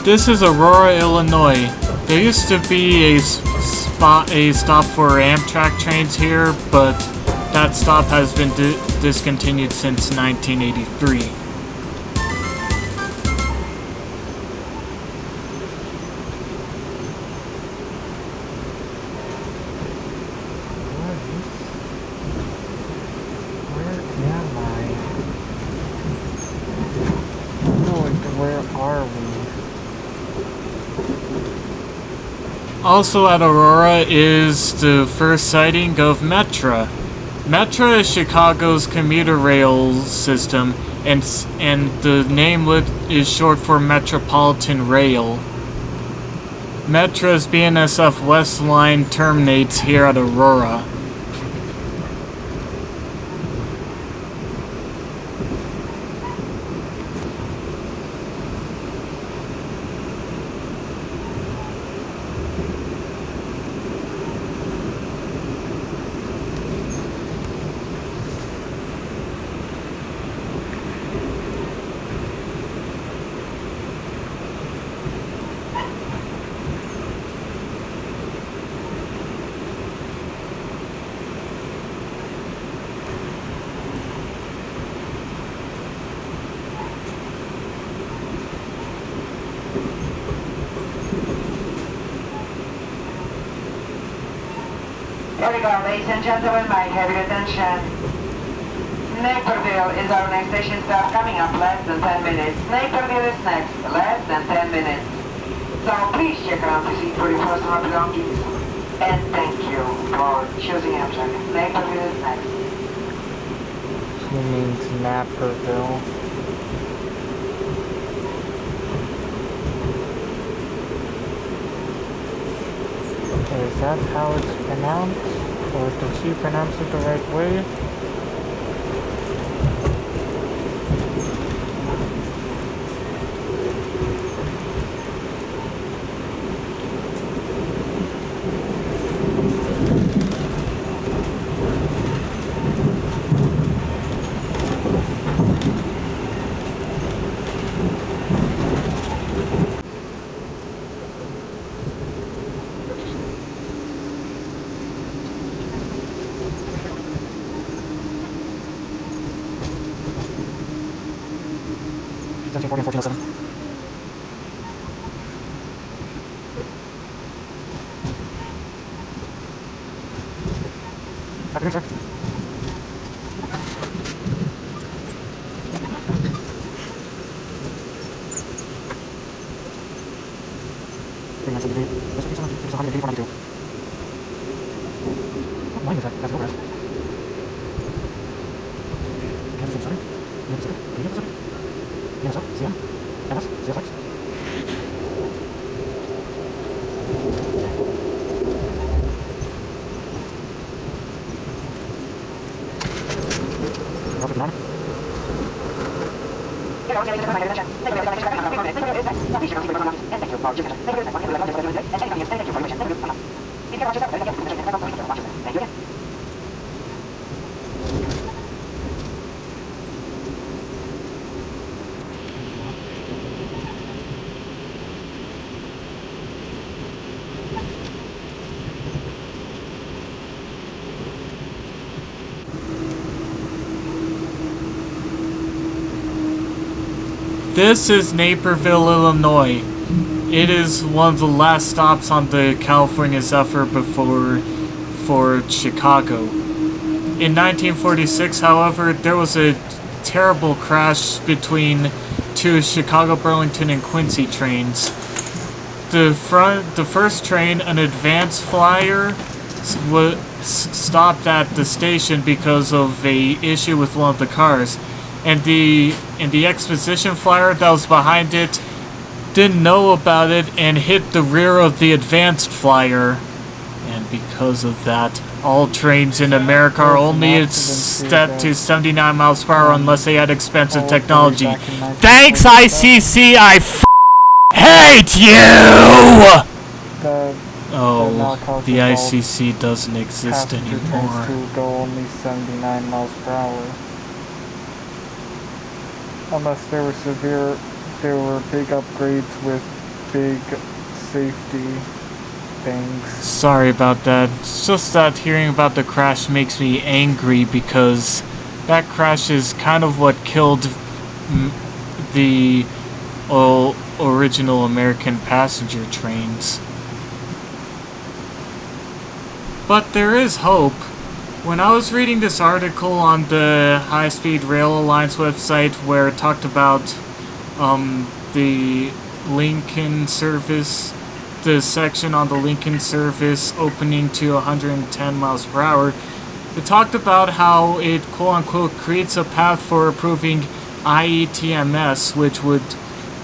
This is Aurora, Illinois. There used to be a stop for Amtrak trains here, but that stop has been discontinued since 1983. Also at Aurora is the first sighting of Metra. Metra is Chicago's commuter rail system, and the name is short for Metropolitan Rail. Metra's BNSF West Line terminates here at Aurora. Here we go, ladies and gentlemen, my heavy attention. Naperville is our next station stop, coming up less than 10 minutes. Naperville is next, less than 10 minutes. So please check around the seat for your personal belongings. And thank you for choosing Amtrak. Naperville is next. He means Naperville. Is that how it's pronounced? Or did she pronounce it the right way? Afternoon, sir. What line is that? That's over. Kansas City, sorry? Minnesota, CM, MS, CSX. Good morning. This is Naperville, Illinois. It is one of the last stops on the California Zephyr before Chicago. In 1946, however, there was a terrible crash between two Chicago, Burlington, and Quincy trains. The first train, an advanced flyer, stopped at the station because of a issue with one of the cars. And the exposition flyer that was behind it didn't know about it and hit the rear of the advanced flyer. And because of that, all trains in America are only set to 79 miles per hour unless they had expensive technology. Thanks, ICC, I hate you! Oh, the ICC doesn't exist anymore. To go only 79 miles per hour. Unless there were big upgrades with big safety things. Sorry about that. It's just that hearing about the crash makes me angry because that crash is kind of what killed the original American passenger trains. But there is hope. When I was reading this article on the High Speed Rail Alliance website where it talked about the Lincoln service, the section on the Lincoln service opening to 110 miles per hour, it talked about how it quote-unquote creates a path for approving IETMS, which would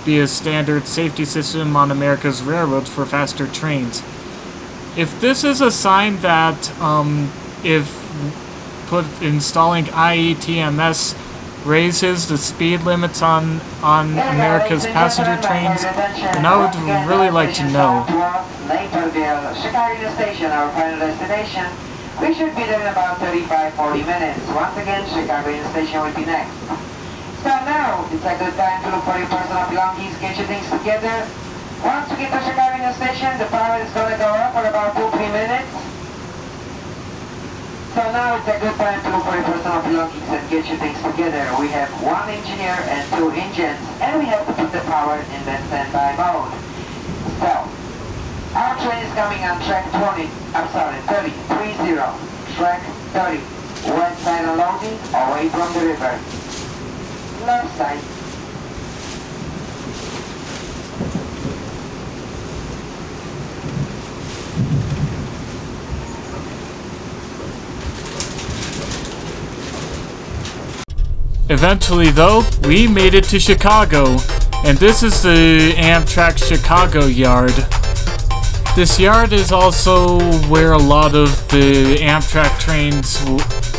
be a standard safety system on America's railroads for faster trains. If this is a sign that installing IETMS raises the speed limits on America's passenger trains, then I would really like to know. Naperville, Chicago Station, our final destination. We should be there in about 35-40 minutes. Once again, Chicago Station will be next. So now, it's a good time to look for your personal belongings, get your things together. Once we get to Chicago Station, the power is going to go up for about 2-3 minutes. So now it's a good time to look for your personal belongings and get your things together. We have 1 engineer and 2 engines, and we have to put the power in the standby mode. So, our train is coming on track 30, track 30, west side unloading, away from the river. Left side. Eventually though, we made it to Chicago, and this is the Amtrak Chicago yard. This yard is also where a lot of the Amtrak trains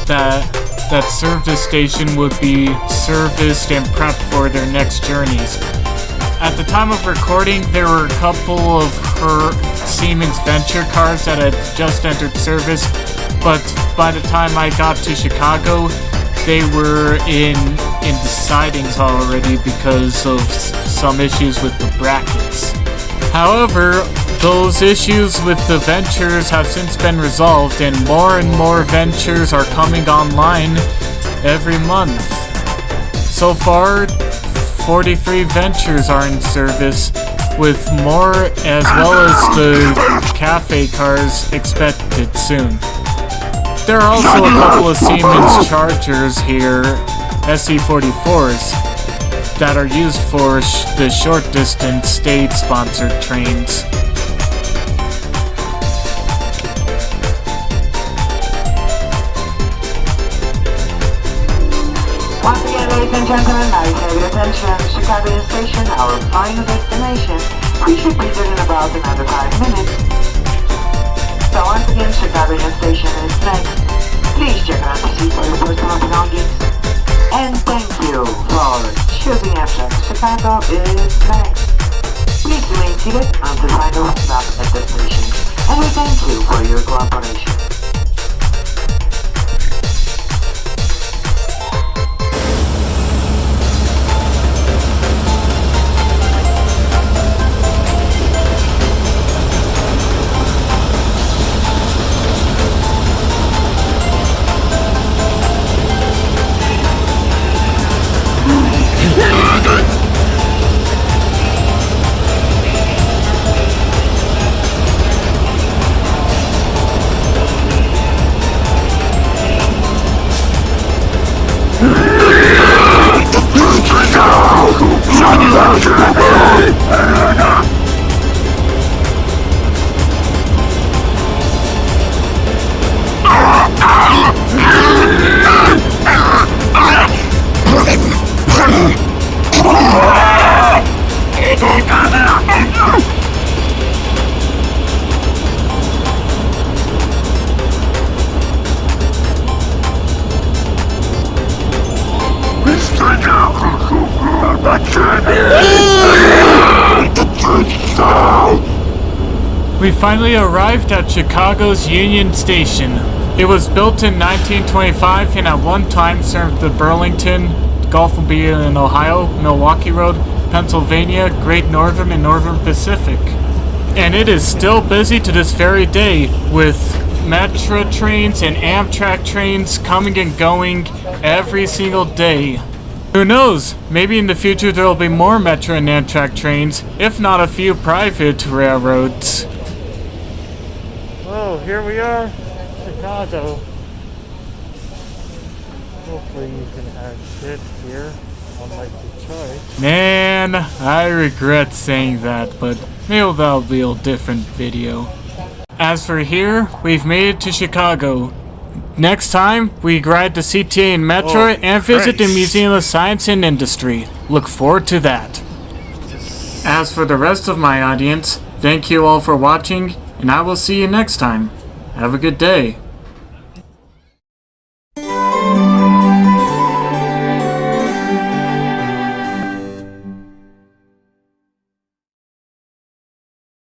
that serve this station would be serviced and prepped for their next journeys. At the time of recording, there were a couple of her Siemens Venture cars that had just entered service, but by the time I got to Chicago, they were in the sidings already because of some issues with the brackets. However, those issues with the ventures have since been resolved, and more ventures are coming online every month. So far, 43 ventures are in service, with more as well as the cafe cars expected soon. There are also a couple of Siemens Chargers here, SE44s, that are used for the short-distance state-sponsored trains. Once again, ladies and gentlemen, I have your attention. Chicago Station, our final destination. We should be there in about another 5 minutes. So once again, Chicago Station is next. Please check out the seat for your personal belongings. And thank you for choosing Amtrak. Chicago is next. Please remain seated until final stop at the station. And we thank you for your cooperation. We finally arrived at Chicago's Union Station. It was built in 1925 and at one time served the Burlington, Gulf of in Ohio, Milwaukee Road, Pennsylvania, Great Northern, and Northern Pacific. And it is still busy to this very day, with Metra trains and Amtrak trains coming and going every single day. Who knows, maybe in the future there will be more Metra and Amtrak trains, if not a few private railroads. Oh, here we are, Chicago. Hopefully you can exit here, unlike Detroit. Man, I regret saying that, but maybe that'll be a different video. As for here, we've made it to Chicago. Next time, we ride the CTA and Metra and visit the Museum of Science and Industry. Look forward to that. As for the rest of my audience, thank you all for watching, and I will see you next time. Have a good day.